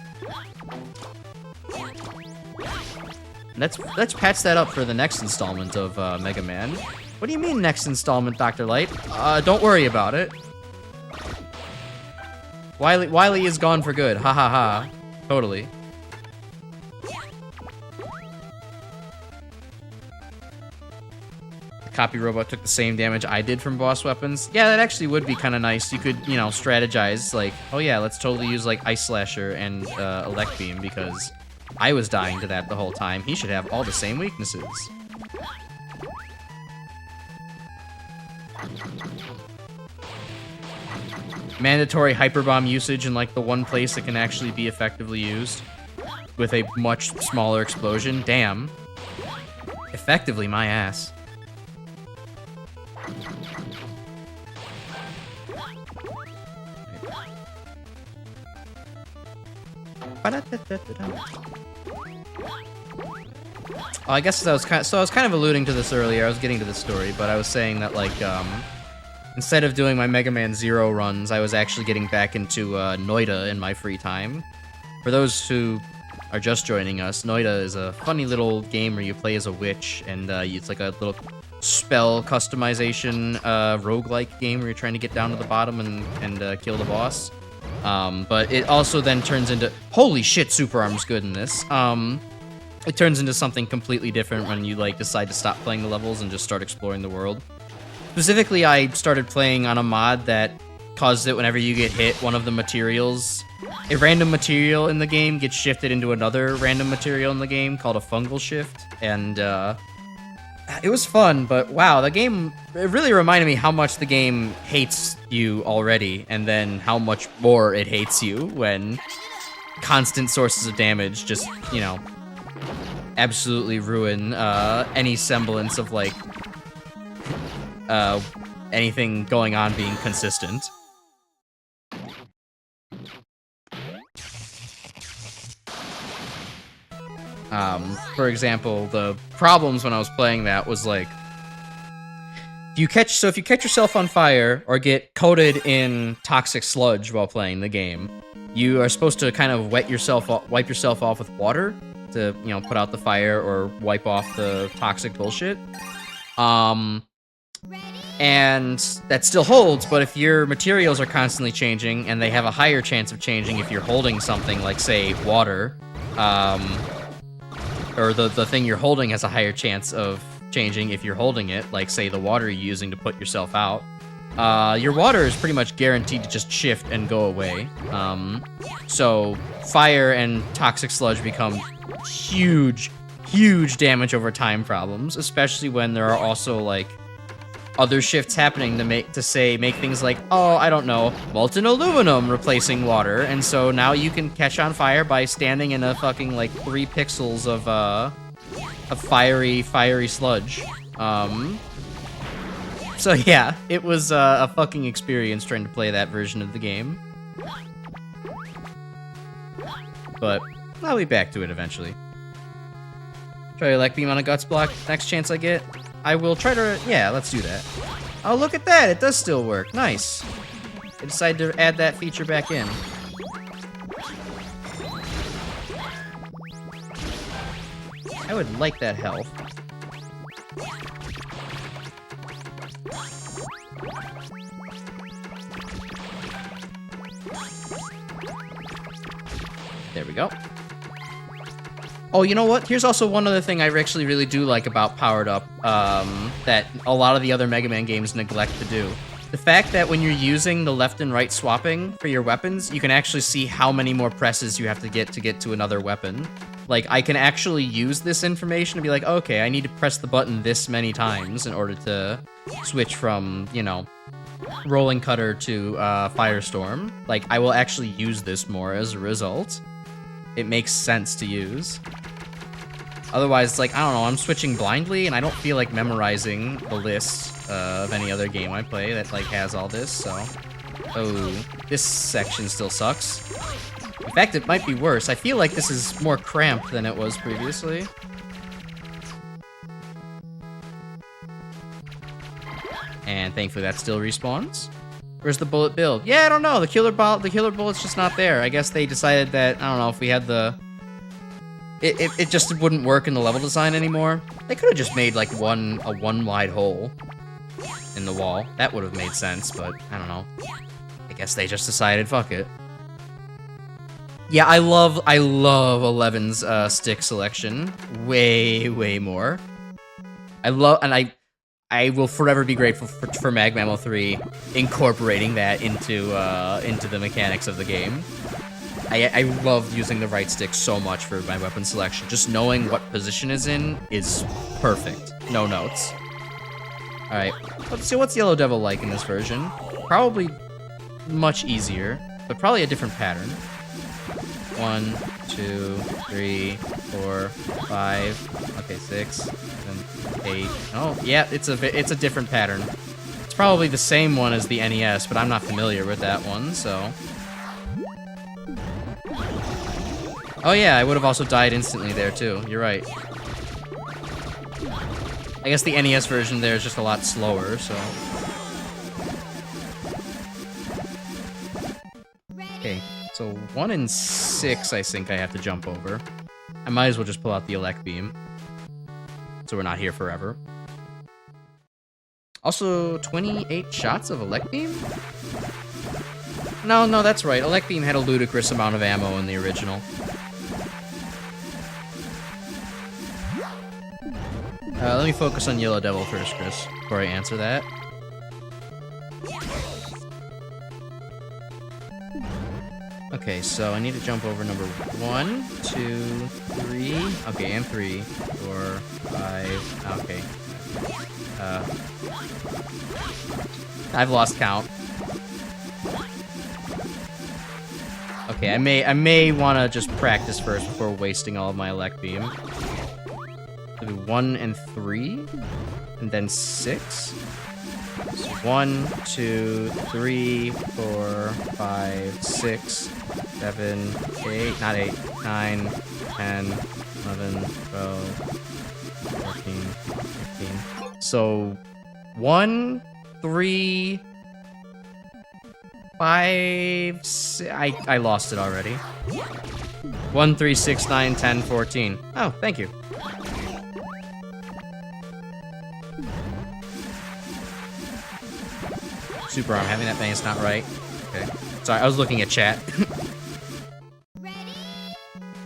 Let's patch that up for the next installment of Mega Man. What do you mean next installment, Dr. Light? Don't worry about it. Wily is gone for good. Ha ha ha. Totally. The copy robot took the same damage I did from boss weapons. Yeah, that actually would be kind of nice. You could, you know, strategize like, oh yeah, let's totally use like Ice Slasher and Elect Beam because I was dying to that the whole time. He should have all the same weaknesses. Mandatory hyper bomb usage in like the one place it can actually be effectively used with a much smaller explosion. Damn. Effectively my ass. Oh, I guess I was kind of alluding to this earlier. I was getting to this story, but I was saying that like instead of doing my Mega Man Zero runs, I was actually getting back into Noida in my free time. For those who are just joining us, Noida is a funny little game where you play as a witch, and it's like a little spell customization roguelike game where you're trying to get down to the bottom and kill the boss. But it also then turns into... Holy shit, Super Arm's good in this. It turns into something completely different when you like decide to stop playing the levels and just start exploring the world. Specifically, I started playing on a mod that causes it whenever you get hit, one of the materials, a random material in the game gets shifted into another random material in the game called a fungal shift, and it was fun, but wow, the game, it really reminded me how much the game hates you already, and then how much more it hates you when constant sources of damage just, you know, absolutely ruin any semblance of, like, anything going on being consistent. For example, the problems when I was playing that was like, if you catch yourself on fire or get coated in toxic sludge while playing the game, you are supposed to kind of wipe yourself off with water to, you know, put out the fire or wipe off the toxic bullshit. And that still holds, but if your materials are constantly changing, and they have a higher chance of changing if you're holding something like, say, water, or the thing you're holding has a higher chance of changing if you're holding it, like, say, the water you're using to put yourself out, your water is pretty much guaranteed to just shift and go away. So fire and toxic sludge become huge damage over time problems, especially when there are also, like, other shifts happening to make things like, oh, I don't know, molten aluminum replacing water, and so now you can catch on fire by standing in a fucking, like, 3 pixels of fiery sludge. So yeah, it was a fucking experience trying to play that version of the game. But I'll be back to it eventually. Try Elect Beam on a Guts block next chance I get. I will try to... Yeah, let's do that. Oh, look at that! It does still work. Nice. I decided to add that feature back in. I would like that health. There we go. Oh, you know what? Here's also one other thing I actually really do like about Powered Up, that a lot of the other Mega Man games neglect to do. The fact that when you're using the left and right swapping for your weapons, you can actually see how many more presses you have to get to another weapon. Like, I can actually use this information to be like, okay, I need to press the button this many times in order to switch from, you know, Rolling Cutter to Firestorm. Like, I will actually use this more as a result. It makes sense to use. Otherwise, it's like, I don't know, I'm switching blindly, and I don't feel like memorizing the list of any other game I play that, like, has all this, so... Oh, this section still sucks. In fact, it might be worse. I feel like this is more cramped than it was previously. And thankfully that still respawns. Where's the bullet build? Yeah, I don't know. The killer bullet's just not there. I guess they decided that, I don't know, if we had the... It just wouldn't work in the level design anymore. They could have just made, like, a one wide hole in the wall. That would have made sense, but I don't know. I guess they just decided, fuck it. Yeah, I love 11's stick selection way more. I will forever be grateful for Megaman 3 incorporating that into the mechanics of the game. I love using the right stick so much for my weapon selection. Just knowing what position is in is perfect. No notes. Alright, let's see what's Yellow Devil like in this version. Probably much easier, but probably a different pattern. 1, 2, 3, 4, 5. Okay, 6, 7, 8. Oh, yeah, it's a different pattern. It's probably the same one as the NES, but I'm not familiar with that one, so. Oh yeah, I would have also died instantly there too. You're right. I guess the NES version there is just a lot slower, so. Okay, so 1 and 6 I think I have to jump over. I might as well just pull out the Elect Beam, so we're not here forever. Also, 28 shots of Elect Beam? No, that's right. Elect Beam had a ludicrous amount of ammo in the original. Let me focus on Yellow Devil first, Chris, before I answer that. Okay, so I need to jump over number 1, 2, 3. Okay, and 3, 4, 5. Okay. I've lost count. Okay, I may want to just practice first before wasting all of my Elect Beam. Maybe 1 and 3, and then 6. So 1, 2, 3, 4, 5, 6, 7, 8, not 8, 9, 10, 11, 12, 14, 15. So 1, 3, 5, 6, I lost it already. 1, 3, 6, 9, 10, 14. Oh, thank you. Super Arm, having that bang's not right. Okay. Sorry, I was looking at chat.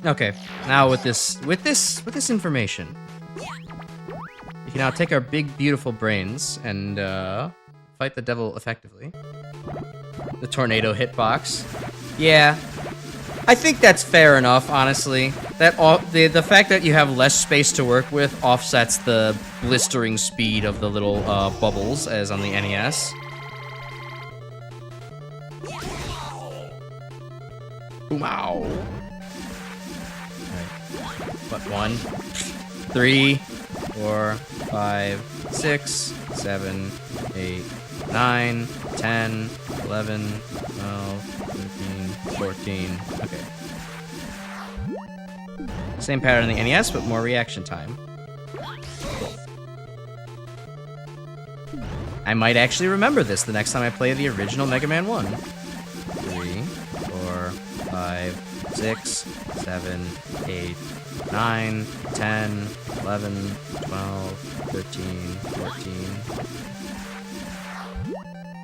Okay, now with this information, we can now take our big, beautiful brains and fight the devil effectively. The tornado hitbox. Yeah, I think that's fair enough. Honestly, the fact that you have less space to work with offsets the blistering speed of the little bubbles as on the NES. Wow. Alright. What, 1, 3, 4, 5, 6, 7, 8, 9, 10, 11, 12, 13, 14. Okay. Same pattern in the NES, but more reaction time. I might actually remember this the next time I play the original Mega Man 1. 3, 4, 5, 6, 7, 8, 9, 10, 11, 12, 13, 14.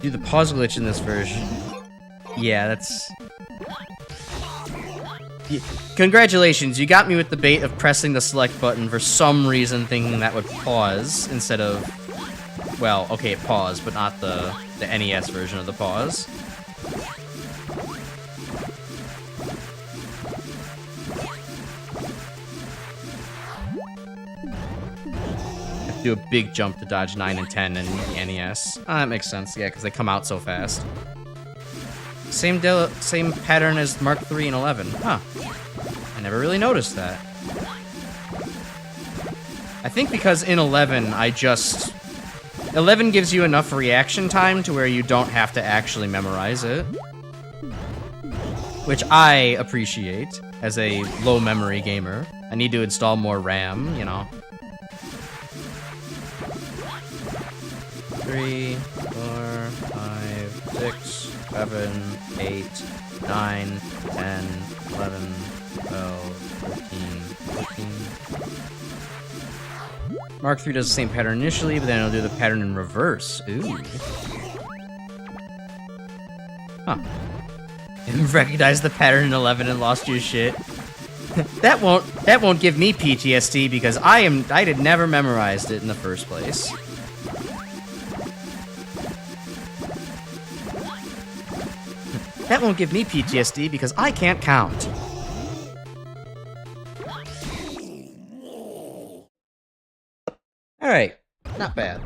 Dude, the pause glitch in this version. Yeah, that's... Congratulations, you got me with the bait of pressing the select button for some reason thinking that would pause instead of... Well, okay, it paused, but not the NES version of the pause. Do a big jump to dodge 9 and 10 in the NES. That makes sense, yeah, because they come out so fast. Same pattern as Mark 3 and 11. Huh. I never really noticed that. I think because in 11, 11 gives you enough reaction time to where you don't have to actually memorize it. Which I appreciate as a low memory gamer. I need to install more RAM, you know. 3, 3, 4, 5, 6, 7, 8, 9, 10, 11, 12, 13, 14. Mark III does the same pattern initially, but then it'll do the pattern in reverse. Ooh. Huh. Recognize the pattern in 11 and lost your shit. That won't give me PTSD because I had never memorized it in the first place. That won't give me PTSD because I can't count. Alright, not bad.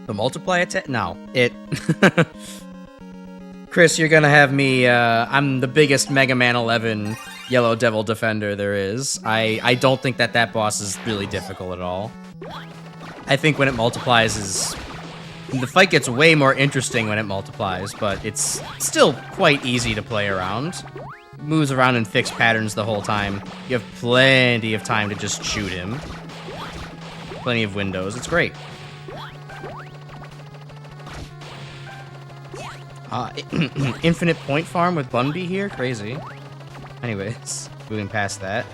The multiply attack? No. It... Chris, you're gonna have me, I'm the biggest Mega Man 11 Yellow Devil defender there is. I don't think that boss is really difficult at all. I think when it multiplies the fight gets way more interesting when it multiplies, but it's still quite easy to play around. It moves around in fixed patterns the whole time. You have plenty of time to just shoot him. Plenty of windows. It's great. Infinite point farm with Bunby here? Crazy. Anyways, moving past that.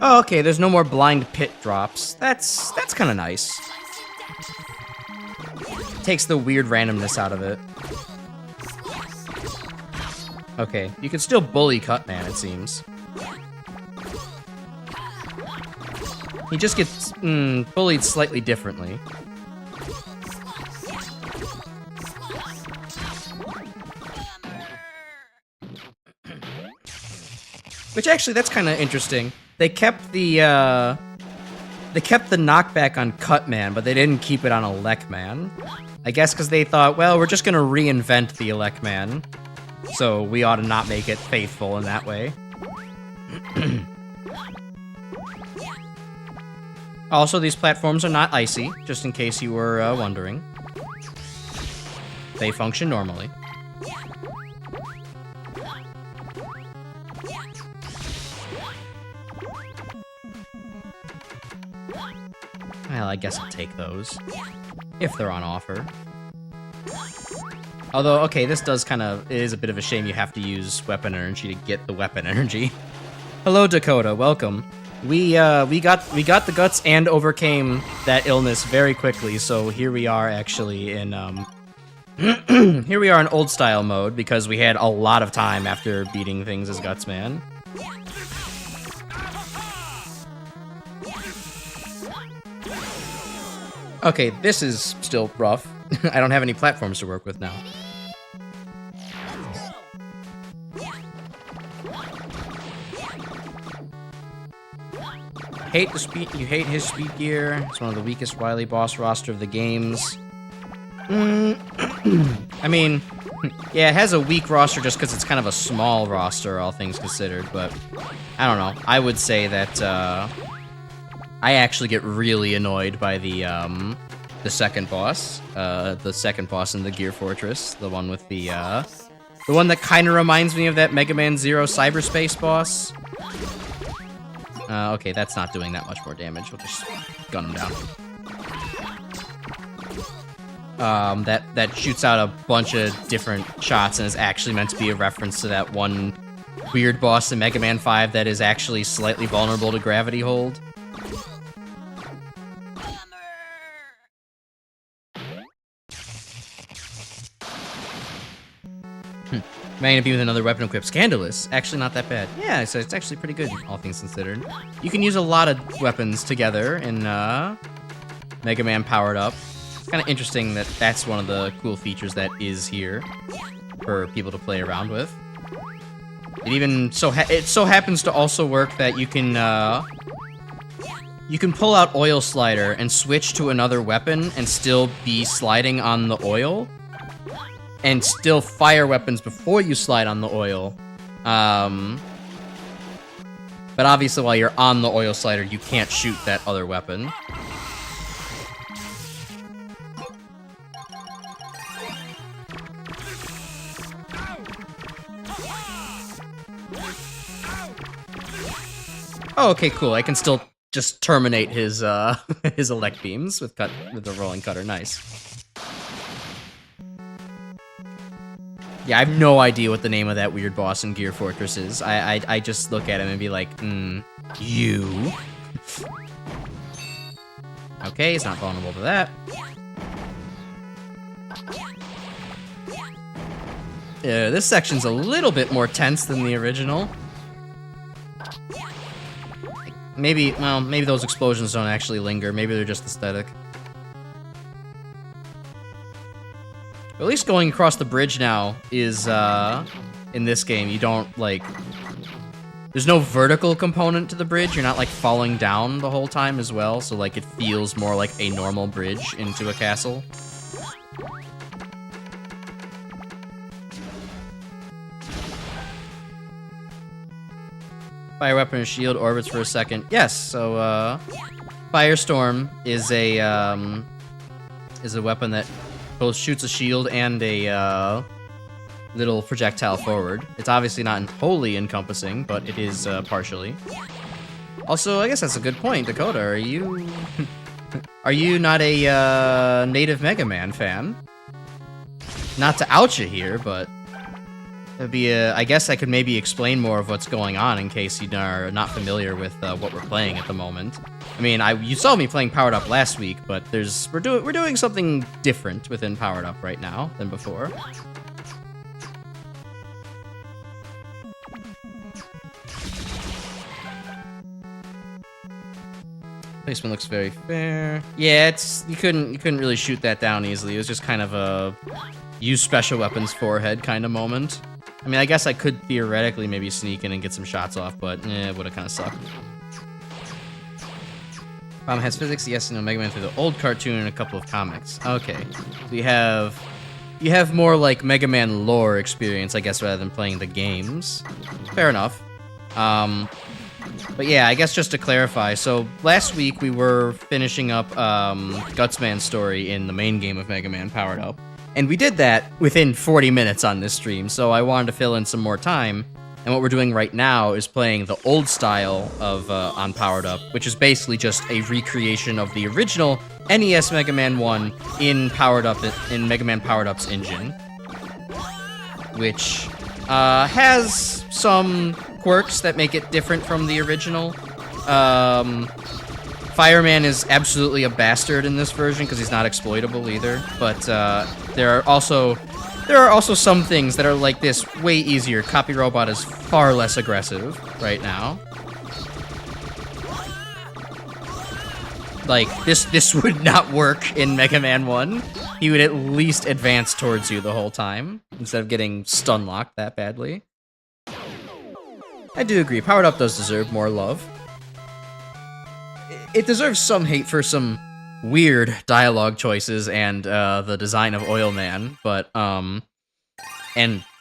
Oh, okay, there's no more blind pit drops. That's kind of nice. Takes the weird randomness out of it. Okay, you can still bully Cutman, it seems. He just gets bullied slightly differently. Which actually, that's kind of interesting. They kept the knockback on Cutman, but they didn't keep it on Elecman. I guess because they thought, well, we're just gonna reinvent the Elecman, so we ought to not make it faithful in that way. Also, these platforms are not icy, just in case you were wondering. They function normally. Well, I guess I'll take those. If they're on offer. Although, okay, this does it is a bit of a shame you have to use weapon energy to get the weapon energy. Hello, Dakota, welcome. We got the guts and overcame that illness very quickly, so here we are actually in, here we are in old style mode, because we had a lot of time after beating things as Gutsman. Okay, this is still rough. I don't have any platforms to work with now. Hate the speed. You hate his speed gear. It's one of the weakest Wily boss roster of the games. I mean, yeah, it has a weak roster just because it's kind of a small roster, all things considered. But I don't know. I would say that I actually get really annoyed by the second boss in the Gear Fortress, the one with the one that kind of reminds me of that Mega Man Zero Cyberspace boss. Okay, that's not doing that much more damage. We'll just gun him down. That shoots out a bunch of different shots and is actually meant to be a reference to that one weird boss in Mega Man 5 that is actually slightly vulnerable to gravity hold. Magnet Beam with another weapon equipped. Scandalous. Actually not that bad. Yeah, so it's actually pretty good, all things considered. You can use a lot of weapons together in Mega Man Powered Up. It's kind of interesting that that's one of the cool features that is here for people to play around with. It even it so happens to also work that you can pull out Oil Slider and switch to another weapon and still be sliding on the oil. And still fire weapons before you slide on the oil. But obviously while you're on the oil slider, you can't shoot that other weapon. Oh, okay, cool. I can still just terminate his his elect beams with the rolling cutter. Nice. Yeah, I have no idea what the name of that weird boss in Gear Fortress is. I just look at him and be like, you. Okay, he's not vulnerable to that. This section's a little bit more tense than the original. Maybe those explosions don't actually linger. Maybe they're just aesthetic. At least going across the bridge now is, in this game, you don't, like... There's no vertical component to the bridge. You're not, like, falling down the whole time as well. So, like, it feels more like a normal bridge into a castle. Fire weapon or shield orbits for a second. Yes, so, Firestorm is a weapon that both shoots a shield and a, little projectile forward. It's obviously not wholly encompassing, but it is, partially. Also, I guess that's a good point, Dakota. Are you... are you not a, native Megaman fan? Not to out you here, but... It'd be I guess I could maybe explain more of what's going on in case you are not familiar with what we're playing at the moment. I mean, you saw me playing Powered Up last week, but we're doing something different within Powered Up right now than before. Placement looks very fair. Yeah, you couldn't really shoot that down easily. It was just kind of a use special weapons forehead kind of moment. I mean, I guess I could theoretically maybe sneak in and get some shots off, but it would have kind of sucked. Bomb has physics, yes, and no Mega Man through the old cartoon and a couple of comics. Okay, so you have more like Mega Man lore experience, I guess, rather than playing the games. Fair enough. But yeah, I guess just to clarify, so last week we were finishing up Gutsman's story in the main game of Mega Man Powered Up. And we did that within 40 minutes on this stream, so I wanted to fill in some more time. And what we're doing right now is playing the old style of on Powered Up, which is basically just a recreation of the original NES Mega Man 1 in Mega Man Powered Up's engine, which has some quirks that make it different from the original. Fireman is absolutely a bastard in this version because he's not exploitable either, but there are also some things that are like this way easier. Copy Robot is far less aggressive right now. Like, this would not work in Mega Man 1. He would at least advance towards you the whole time, instead of getting stun-locked that badly. I do agree, Powered Up does deserve more love. It deserves some hate for some weird dialogue choices and the design of Oil Man, but and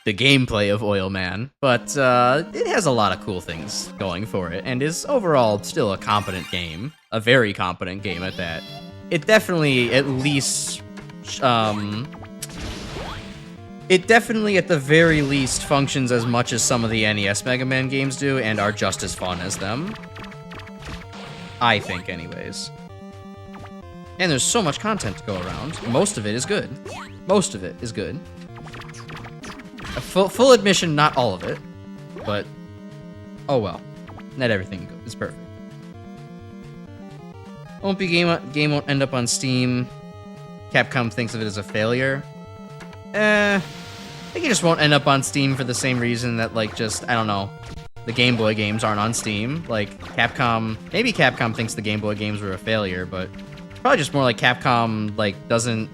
the gameplay of Oil Man, but it has a lot of cool things going for it, and is overall still a competent game, a very competent game at that. It definitely at least, it definitely at the very least functions as much as some of the NES Mega Man games do, and are just as fun as them. I think, anyways. And there's so much content to go around. Most of it is good. Most of it is good. A full admission, not all of it. But, oh well. Not everything is perfect. Game won't end up on Steam. Capcom thinks of it as a failure. I think it just won't end up on Steam for the same reason that, like, just, I don't know, the Game Boy games aren't on Steam. Like, maybe Capcom thinks the Game Boy games were a failure, but it's probably just more like Capcom, like, doesn't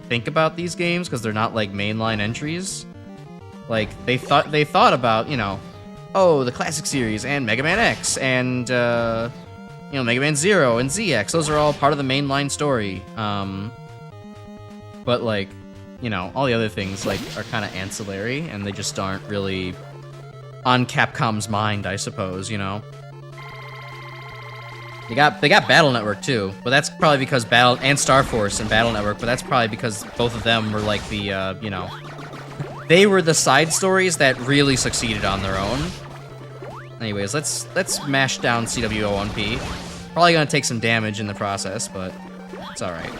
think about these games because they're not, like, mainline entries. Like, they thought about, you know, oh, the classic series and Mega Man X and, you know, Mega Man 0 and ZX. Those are all part of the mainline story. But, like, you know, all the other things, like, are kind of ancillary, and they just aren't really on Capcom's mind, I suppose, you know? They got Battle Network, too, but that's probably because and Star Force and Battle Network, but that's probably because both of them were, like, the, you know, they were the side stories that really succeeded on their own, Anyways, let's mash down CWO1P. Probably gonna take some damage in the process, but it's all right.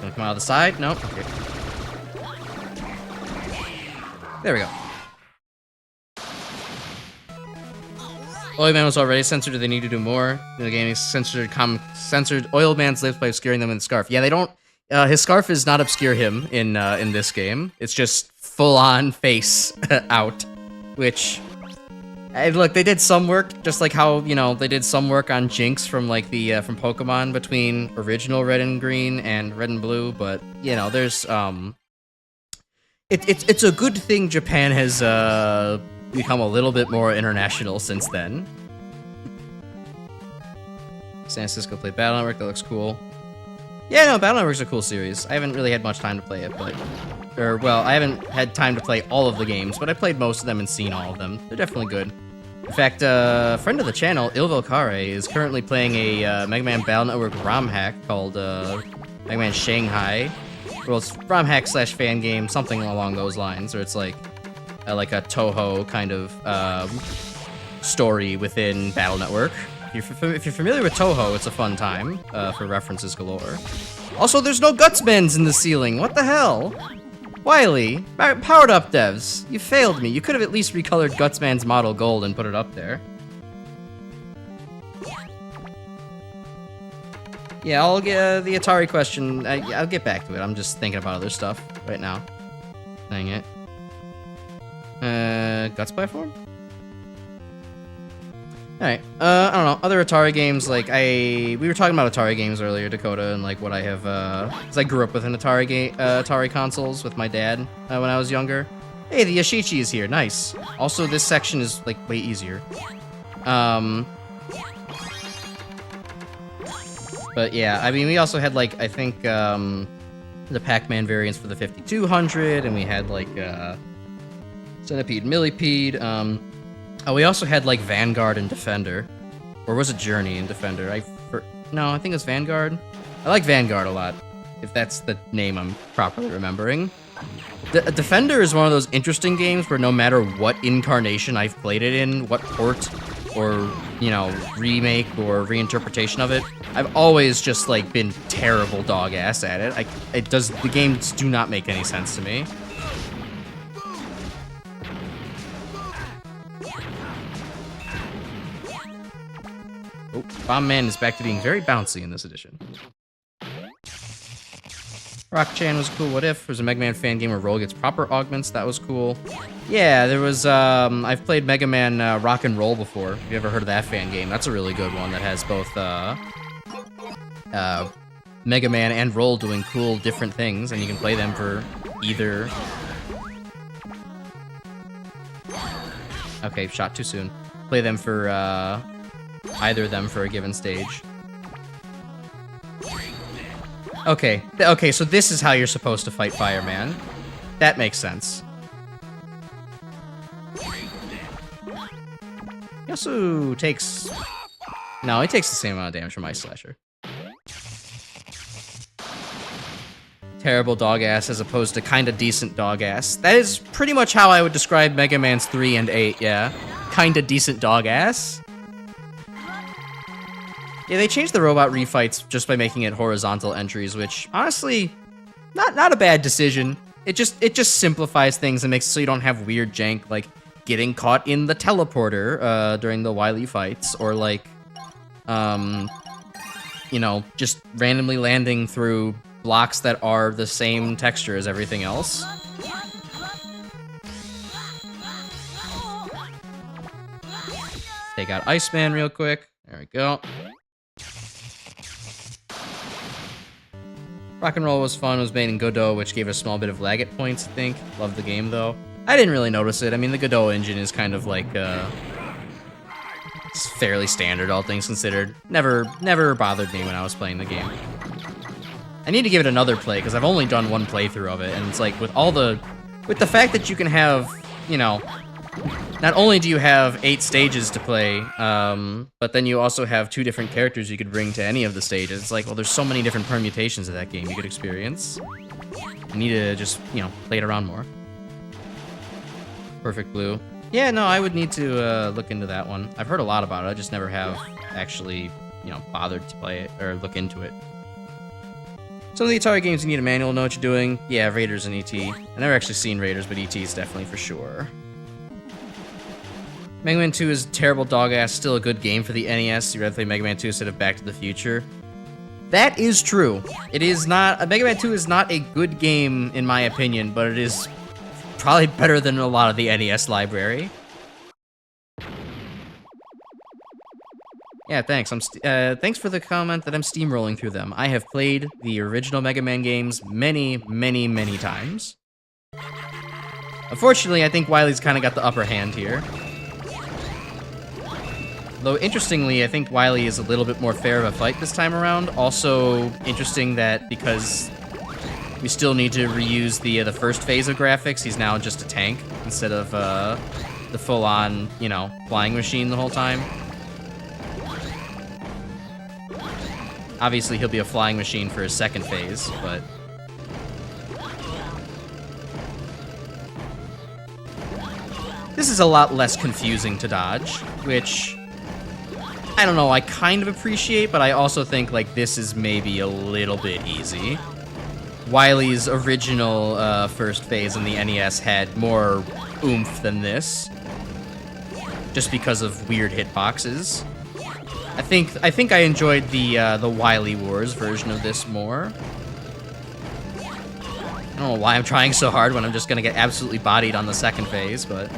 Gonna come out of the side? Nope. Okay. There we go. Oilman was already censored. Do they need to do more? The game is censored. Censored. Oilman's lives by obscuring them in the scarf. Yeah, they don't. His scarf does not obscure him in this game. It's just full on face out, which. Look, they did some work, just like how they did some work on Jinx from like the from Pokemon between original Red and Green and Red and Blue. But there's It's a good thing Japan has become a little bit more international since then. San Francisco played Battle Network, that looks cool. Yeah, no, Battle Network's a cool series. I haven't really had much time to play it, I haven't had time to play all of the games, but I played most of them and seen all of them. They're definitely good. In fact, a friend of the channel, Ilvelkare, is currently playing a Mega Man Battle Network ROM hack called Mega Man Shanghai. Well, it's ROM hack / fan game, something along those lines, or it's like a Toho kind of story within Battle Network. If you're familiar with Toho, it's a fun time for references galore. Also, there's no Gutsmans in the ceiling. What the hell? Wily, powered up devs. You failed me. You could have at least recolored Gutsman's model gold and put it up there. Yeah, I'll get the Atari question. I'll get back to it. I'm just thinking about other stuff right now. Dang it. Guts platform? Alright, I don't know, other Atari games, like, we were talking about Atari games earlier, Dakota, and, like, what I have, because I grew up with an Atari consoles with my dad, when I was younger. Hey, the Yashichi is here, nice. Also, this section is, like, way easier. But, yeah, I mean, we also had, like, I think, the Pac-Man variants for the 5200, and we had, like, Centipede, Millipede, we also had, like, Vanguard and Defender. Or was it Journey and Defender? No, I think it was Vanguard. I like Vanguard a lot, if that's the name I'm properly remembering. Defender is one of those interesting games where no matter what incarnation I've played it in, what port or, remake or reinterpretation of it, I've always just, like, been terrible dog-ass at it. The games do not make any sense to me. Oh, Bomb Man is back to being very bouncy in this edition. Rock-chan was cool. What if? There's a Mega Man fan game where Roll gets proper augments. That was cool. Yeah, there was, I've played Mega Man Rock and Roll before. Have you ever heard of that fan game? That's a really good one that has both, Mega Man and Roll doing cool different things, and you can play them for either... Okay, shot too soon. Play them for, either of them for a given stage. Okay, so this is how you're supposed to fight Fireman. That makes sense. He also takes... No, he takes the same amount of damage from Ice Slasher. Terrible dog ass as opposed to kinda decent dog ass. That is pretty much how I would describe Mega Man's 3 and 8, yeah. Kinda decent dog ass. Yeah, they changed the robot refights just by making it horizontal entries, which, honestly, not a bad decision. It just simplifies things and makes it so you don't have weird jank, like getting caught in the teleporter during the Wily fights, or like, just randomly landing through blocks that are the same texture as everything else. Take out Iceman real quick. There we go. Rock and Roll was fun. It was made in Godot, which gave a small bit of lag at points, I think. Loved the game, though. I didn't really notice it. I mean, the Godot engine is kind of like, it's fairly standard, all things considered. Never bothered me when I was playing the game. I need to give it another play, because I've only done one playthrough of it, and it's like, with the fact that you can have, not only do you have 8 stages to play, but then you also have 2 different characters you could bring to any of the stages. It's like, well, there's so many different permutations of that game you could experience. You need to just, play it around more. Perfect Blue. Yeah, no, I would need to look into that one. I've heard a lot about it. I just never have actually, bothered to play it or look into it. Some of the Atari games you need a manual to know what you're doing. Yeah, Raiders and E.T. I've never actually seen Raiders, but E.T. is definitely for sure. Mega Man 2 is terrible dog ass, still a good game for the NES. You'd rather play Mega Man 2 instead of Back to the Future. That is true. It is not... Mega Man 2 is not a good game, in my opinion, but it is probably better than a lot of the NES library. Yeah, thanks. Thanks for the comment that I'm steamrolling through them. I have played the original Mega Man games many, many, many times. Unfortunately, I think Wily's kind of got the upper hand here. Though, interestingly, I think Wily is a little bit more fair of a fight this time around. Also, interesting that because we still need to reuse the first phase of graphics, he's now just a tank instead of the full-on, flying machine the whole time. Obviously, he'll be a flying machine for his second phase, but... This is a lot less confusing to dodge, which... I don't know, I kind of appreciate, but I also think, this is maybe a little bit easy. Wily's original first phase in the NES had more oomph than this, just because of weird hitboxes. I think I enjoyed the Wily Wars version of this more. I don't know why I'm trying so hard when I'm just gonna get absolutely bodied on the second phase, but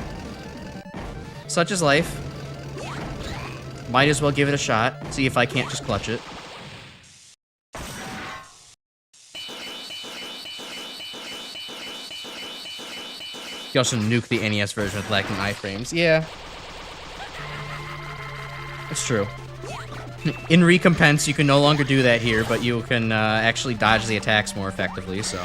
such is life. Might as well give it a shot, see if I can't just clutch it. You also nuke the NES version with lacking iframes. Yeah. It's true. In recompense, you can no longer do that here, but you can actually dodge the attacks more effectively, so...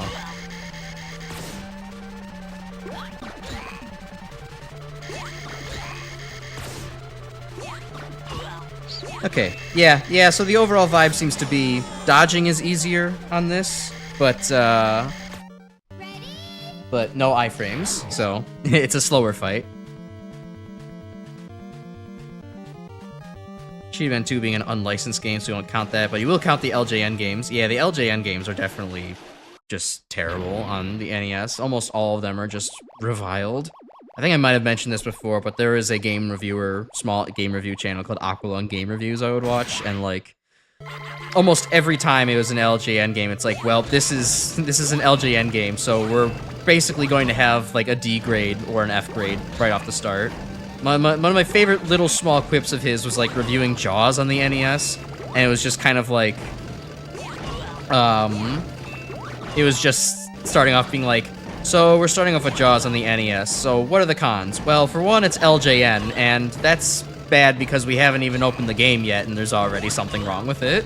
Okay, yeah, so the overall vibe seems to be dodging is easier on this, but no iframes, so it's a slower fight. Cheetah 2 being an unlicensed game, so we won't count that, but you will count the LJN games. Yeah, the LJN games are definitely just terrible on the NES. Almost all of them are just reviled. I think I might have mentioned this before, but there is a game reviewer, small game review channel called Aqualung Game Reviews I would watch, and almost every time it was an LJN game, it's like, well, this is an LJN game, so we're basically going to have a D grade or an F grade right off the start. One of my favorite little small quips of his was reviewing Jaws on the NES, and it was just kind of it was just starting off being so we're starting off with Jaws on the NES, so what are the cons? Well, for one, it's LJN, and that's bad because we haven't even opened the game yet, and there's already something wrong with it.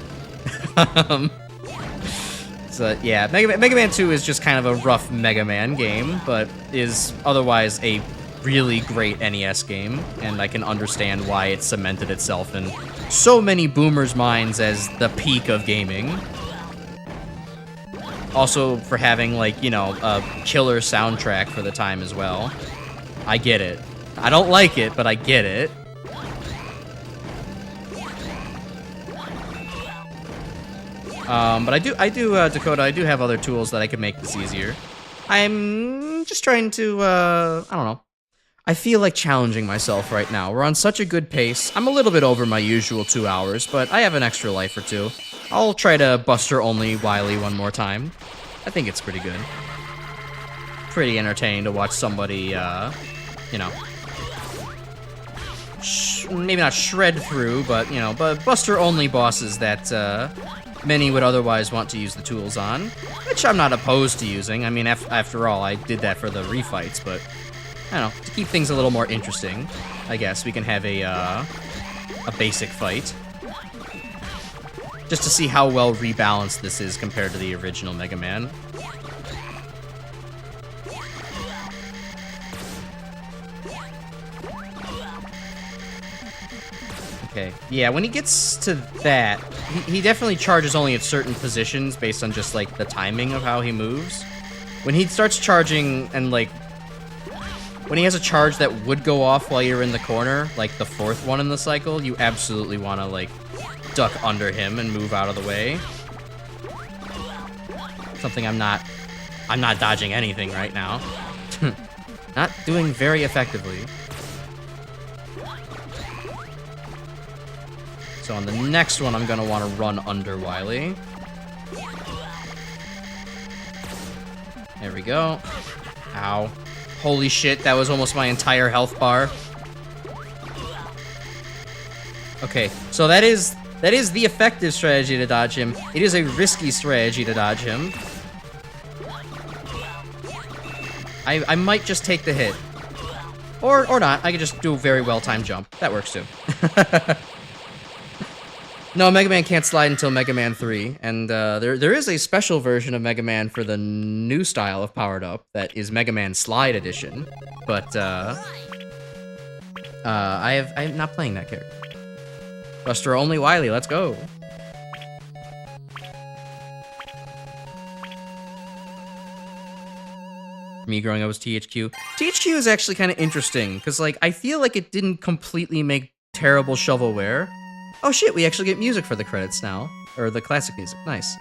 So, yeah, Mega Man 2 is just kind of a rough Mega Man game, but is otherwise a really great NES game, and I can understand why it cemented itself in so many boomers' minds as the peak of gaming. Also for having, a killer soundtrack for the time as well. I get it. I don't like it, but I get it. But I do, Dakota, I do have other tools that I can make this easier. I'm just trying to, I don't know. I feel like challenging myself right now. We're on such a good pace. I'm a little bit over my usual 2 hours, but I have an extra life or two. I'll try to Buster Only Wily one more time. I think it's pretty good. Pretty entertaining to watch somebody, maybe not shred through, but, but Buster Only bosses that, many would otherwise want to use the tools on, which I'm not opposed to using. I mean, after all, I did that for the refights, but... I don't know, to keep things a little more interesting, I guess, we can have a basic fight. Just to see how well rebalanced this is compared to the original Mega Man. Okay, yeah, when he gets to that, he definitely charges only at certain positions based on just, the timing of how he moves. When he starts charging and, when he has a charge that would go off while you're in the corner, like the 4th one in the cycle, you absolutely want to, like, duck under him and move out of the way. Something I'm not dodging anything right now. Not doing very effectively. So on the next one, I'm gonna want to run under Wily. There we go. Ow. Holy shit, that was almost my entire health bar. Okay, so that is the effective strategy to dodge him. It is a risky strategy to dodge him. I might just take the hit. Or not. I could just do a very well-timed jump. That works too. No, Mega Man can't slide until Mega Man 3, and there is a special version of Mega Man for the new style of Powered Up that is Mega Man Slide Edition, but I'm not playing that character. Buster only Wily, let's go. Me growing up was THQ. THQ is actually kind of interesting, because like I feel like it didn't completely make terrible shovelware. Oh shit, we actually get music for the credits now. Or the classic music, nice.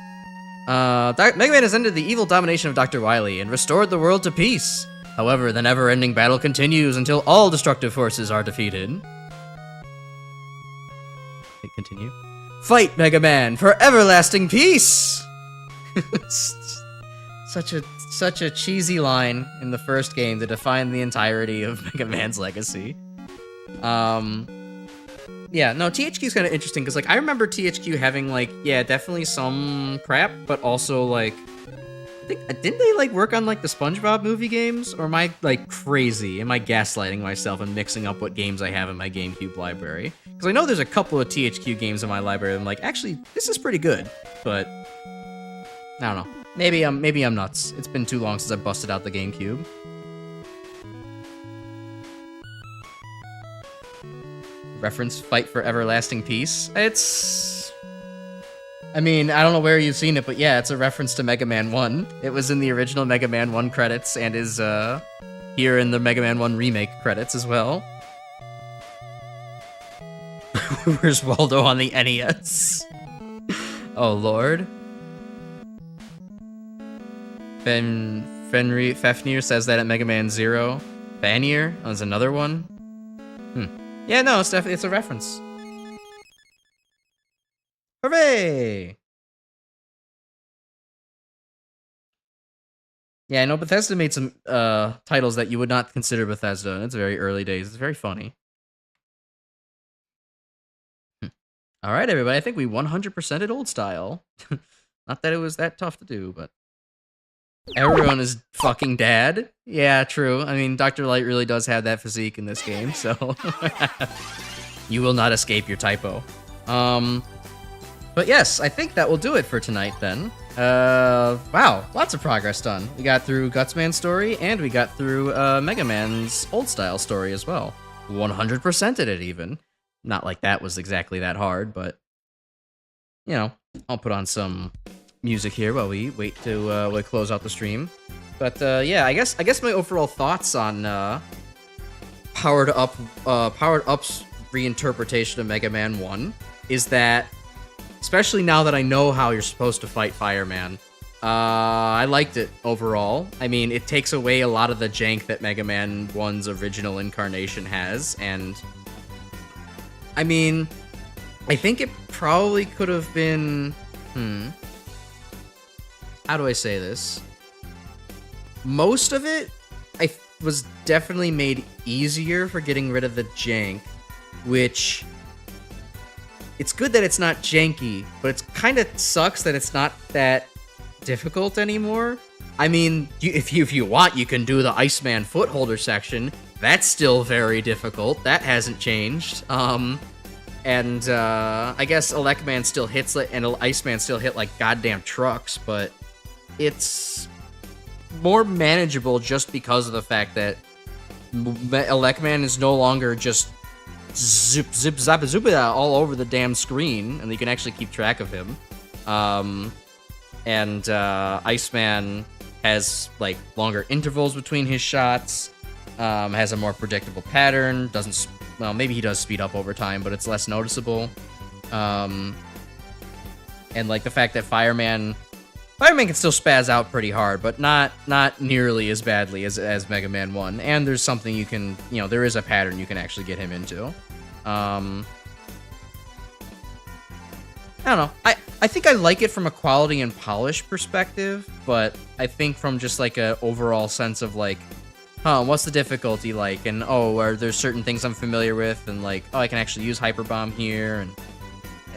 Mega Man has ended the evil domination of Dr. Wily and restored the world to peace. However, the never-ending battle continues until all destructive forces are defeated. Okay, continue. Fight, Mega Man, for everlasting peace! Such a cheesy line in the first game to define the entirety of Mega Man's legacy. Yeah, no, THQ is kind of interesting, because, like, I remember THQ having, like, yeah, definitely some crap, but also, like, didn't they, like, work on, like, the SpongeBob movie games? Or am I, like, crazy? Am I gaslighting myself and mixing up what games I have in my GameCube library? Because I know there's a couple of THQ games in my library that I'm like, actually, this is pretty good, but I don't know. Maybe I'm nuts. It's been too long since I busted out the GameCube. Reference Fight for Everlasting Peace. I mean, I don't know where you've seen it, but yeah, it's a reference to Mega Man 1. It was in the original Mega Man 1 credits and is here in the Mega Man 1 remake credits as well. Where's Waldo on the NES? Oh lord. Fafnir says that at Mega Man 0. Vanir? Oh, there's another one? Yeah, no, it's definitely, it's a reference. Hooray! Yeah, I know Bethesda made some titles that you would not consider Bethesda, and it's very early days. It's very funny. Alright, everybody, I think we 100%ed old style. Not that it was that tough to do, but... Everyone is fucking dad. Yeah, true. I mean, Dr. Light really does have that physique in this game, so... You will not escape your typo. But yes, I think that will do it for tonight, then. Wow, lots of progress done. We got through Gutsman's story, and we got through Mega Man's old-style story as well. 100%ed it, even. Not like that was exactly that hard, but... You know, I'll put on some... music here while we wait to we close out the stream. But yeah, I guess my overall thoughts on Powered Up's reinterpretation of Mega Man 1 is that, especially now that I know how you're supposed to fight Fireman, I liked it overall. I mean, it takes away a lot of the jank that Mega Man 1's original incarnation has, and I mean, I think it probably could have been how do I say this? Most of it, was definitely made easier for getting rid of the jank, which... It's good that it's not janky, but it's kind of sucks that it's not that difficult anymore. I mean, if you want, you can do the Iceman footholder section. That's still very difficult. That hasn't changed. I guess Elecman still hits, and Iceman still hit like goddamn trucks, but... It's more manageable just because of the fact that Elecman is no longer just zip, zip, zap, zoop all over the damn screen, and you can actually keep track of him. Iceman has, like, longer intervals between his shots. Has a more predictable pattern. Well, maybe he does speed up over time, but it's less noticeable. And like the fact that Fireman can still spaz out pretty hard, but not nearly as badly as Mega Man 1. And there's something you can, there is a pattern you can actually get him into. I don't know. I think I like it from a quality and polish perspective, but I think from just like a overall sense of like, what's the difficulty like? And are there certain things I'm familiar with? And like, I can actually use Hyper Bomb here, and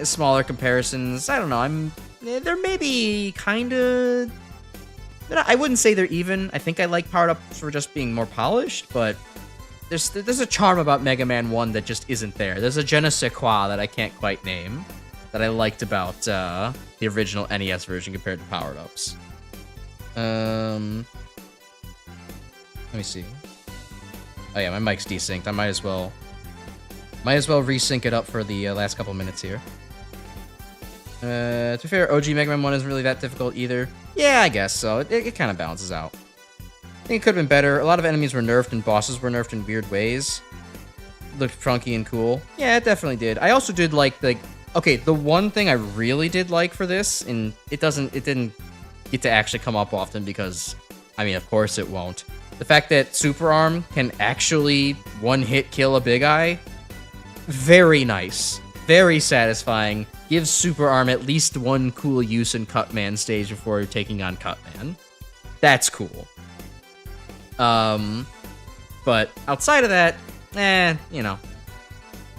smaller comparisons. I don't know. They're maybe kind of. I wouldn't say they're even. I think I like powered ups for just being more polished, but there's a charm about Mega Man 1 that just isn't there. There's a je ne sais quoi that I can't quite name that I liked about the original NES version compared to powered ups. Let me see. Oh yeah, my mic's desynced. I might as well resync it up for the last couple minutes here. To be fair, OG Mega Man 1 isn't really that difficult either. Yeah, I guess so. It kind of balances out. I think it could have been better. A lot of enemies were nerfed and bosses were nerfed in weird ways. Looked funky and cool. Yeah, it definitely did. I also did like okay, the one thing I really did like for this, and it didn't get to actually come up often because, of course it won't. The fact that Super Arm can actually one-hit kill a Big Eye, very nice. Very satisfying. Gives Super Arm at least one cool use in Cutman stage before taking on Cutman. That's cool. But outside of that,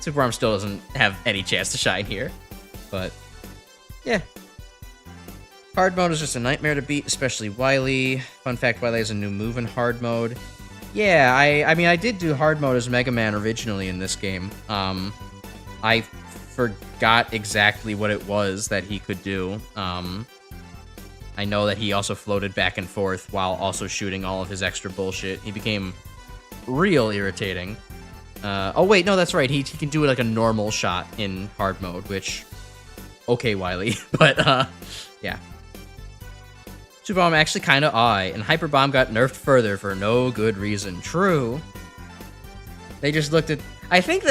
Super Arm still doesn't have any chance to shine here. But, yeah. Hard mode is just a nightmare to beat, especially Wily. Fun fact, Wily has a new move in hard mode. Yeah, I did do hard mode as Mega Man originally in this game. I forgot exactly what it was that he could do. I know that he also floated back and forth while also shooting all of his extra bullshit. He became real irritating. Oh wait, no, that's right. He can do like a normal shot in hard mode, which, okay, Wily, but yeah. Super Bomb actually kind of and Hyper Bomb got nerfed further for no good reason. True. They just looked at. I think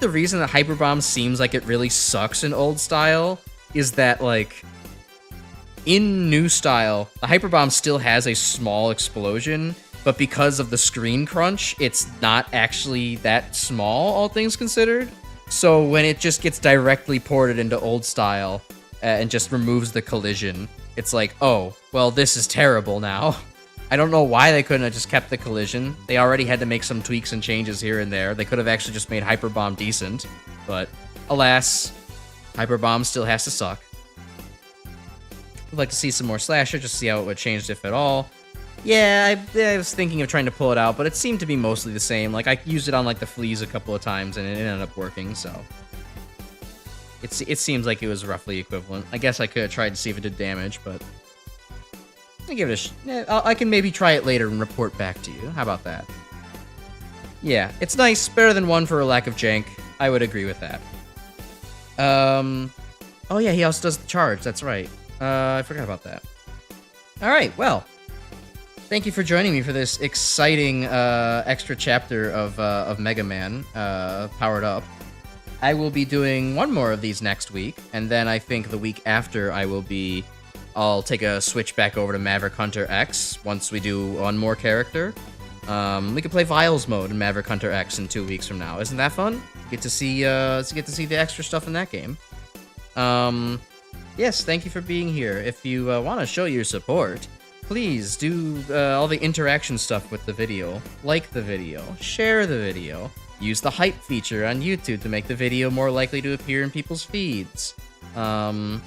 the reason that Hyper Bomb seems like it really sucks in old style is that like in new style, the Hyper Bomb still has a small explosion, but because of the screen crunch, it's not actually that small, all things considered. So when it just gets directly ported into old style and just removes the collision, it's like, oh, well, this is terrible now. I don't know why they couldn't have just kept the collision. They already had to make some tweaks and changes here and there. They could have actually just made Hyper Bomb decent. But, alas, Hyper Bomb still has to suck. I'd like to see some more Slasher, just to see how it would have changed, if at all. Yeah, I was thinking of trying to pull it out, but it seemed to be mostly the same. Like, I used it on, like, the Fleas a couple of times, and it ended up working, so. It seems like it was roughly equivalent. I guess I could have tried to see if it did damage, but I'll give it I can maybe try it later and report back to you. How about that? Yeah, it's nice. Better than 1 for a lack of jank. I would agree with that. Oh yeah, he also does the charge. That's right. I forgot about that. All right, well, thank you for joining me for this exciting extra chapter of Mega Man powered up. I will be doing one more of these next week, and then I think the week after I'll take a switch back over to Maverick Hunter X once we do one more character. We can play Vials mode in Maverick Hunter X in 2 weeks from now. Isn't that fun? Get to see the extra stuff in that game. Yes, thank you for being here. If you want to show your support, please do all the interaction stuff with the video. Like the video, share the video, use the hype feature on YouTube to make the video more likely to appear in people's feeds. Yeah,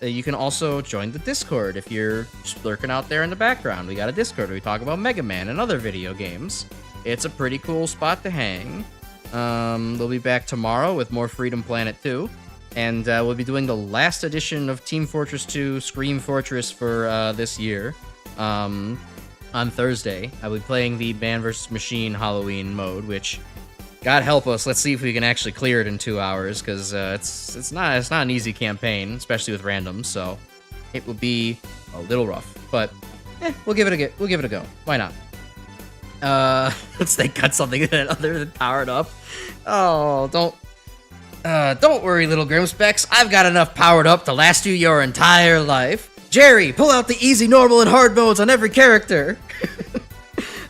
you can also join the Discord if you're just lurking out there in the background. We got a Discord where we talk about Mega Man and other video games. It's a pretty cool spot to hang. We'll be back tomorrow with more Freedom Planet 2. And we'll be doing the last edition of Team Fortress 2 Scream Fortress for this year. On Thursday, I will be playing the Man vs. Machine Halloween mode, which, God help us, let's see if we can actually clear it in 2 hours, because it's not an easy campaign, especially with randoms, so it will be a little rough. But we'll give it a go. Why not? They got something other than powered up. Oh, don't worry, little Grimspecs. I've got enough powered up to last you your entire life. Jerry, pull out the easy, normal, and hard modes on every character.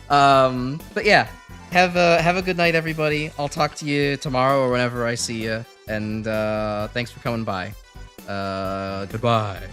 But yeah, have a good night, everybody. I'll talk to you tomorrow or whenever I see you. And thanks for coming by. Goodbye.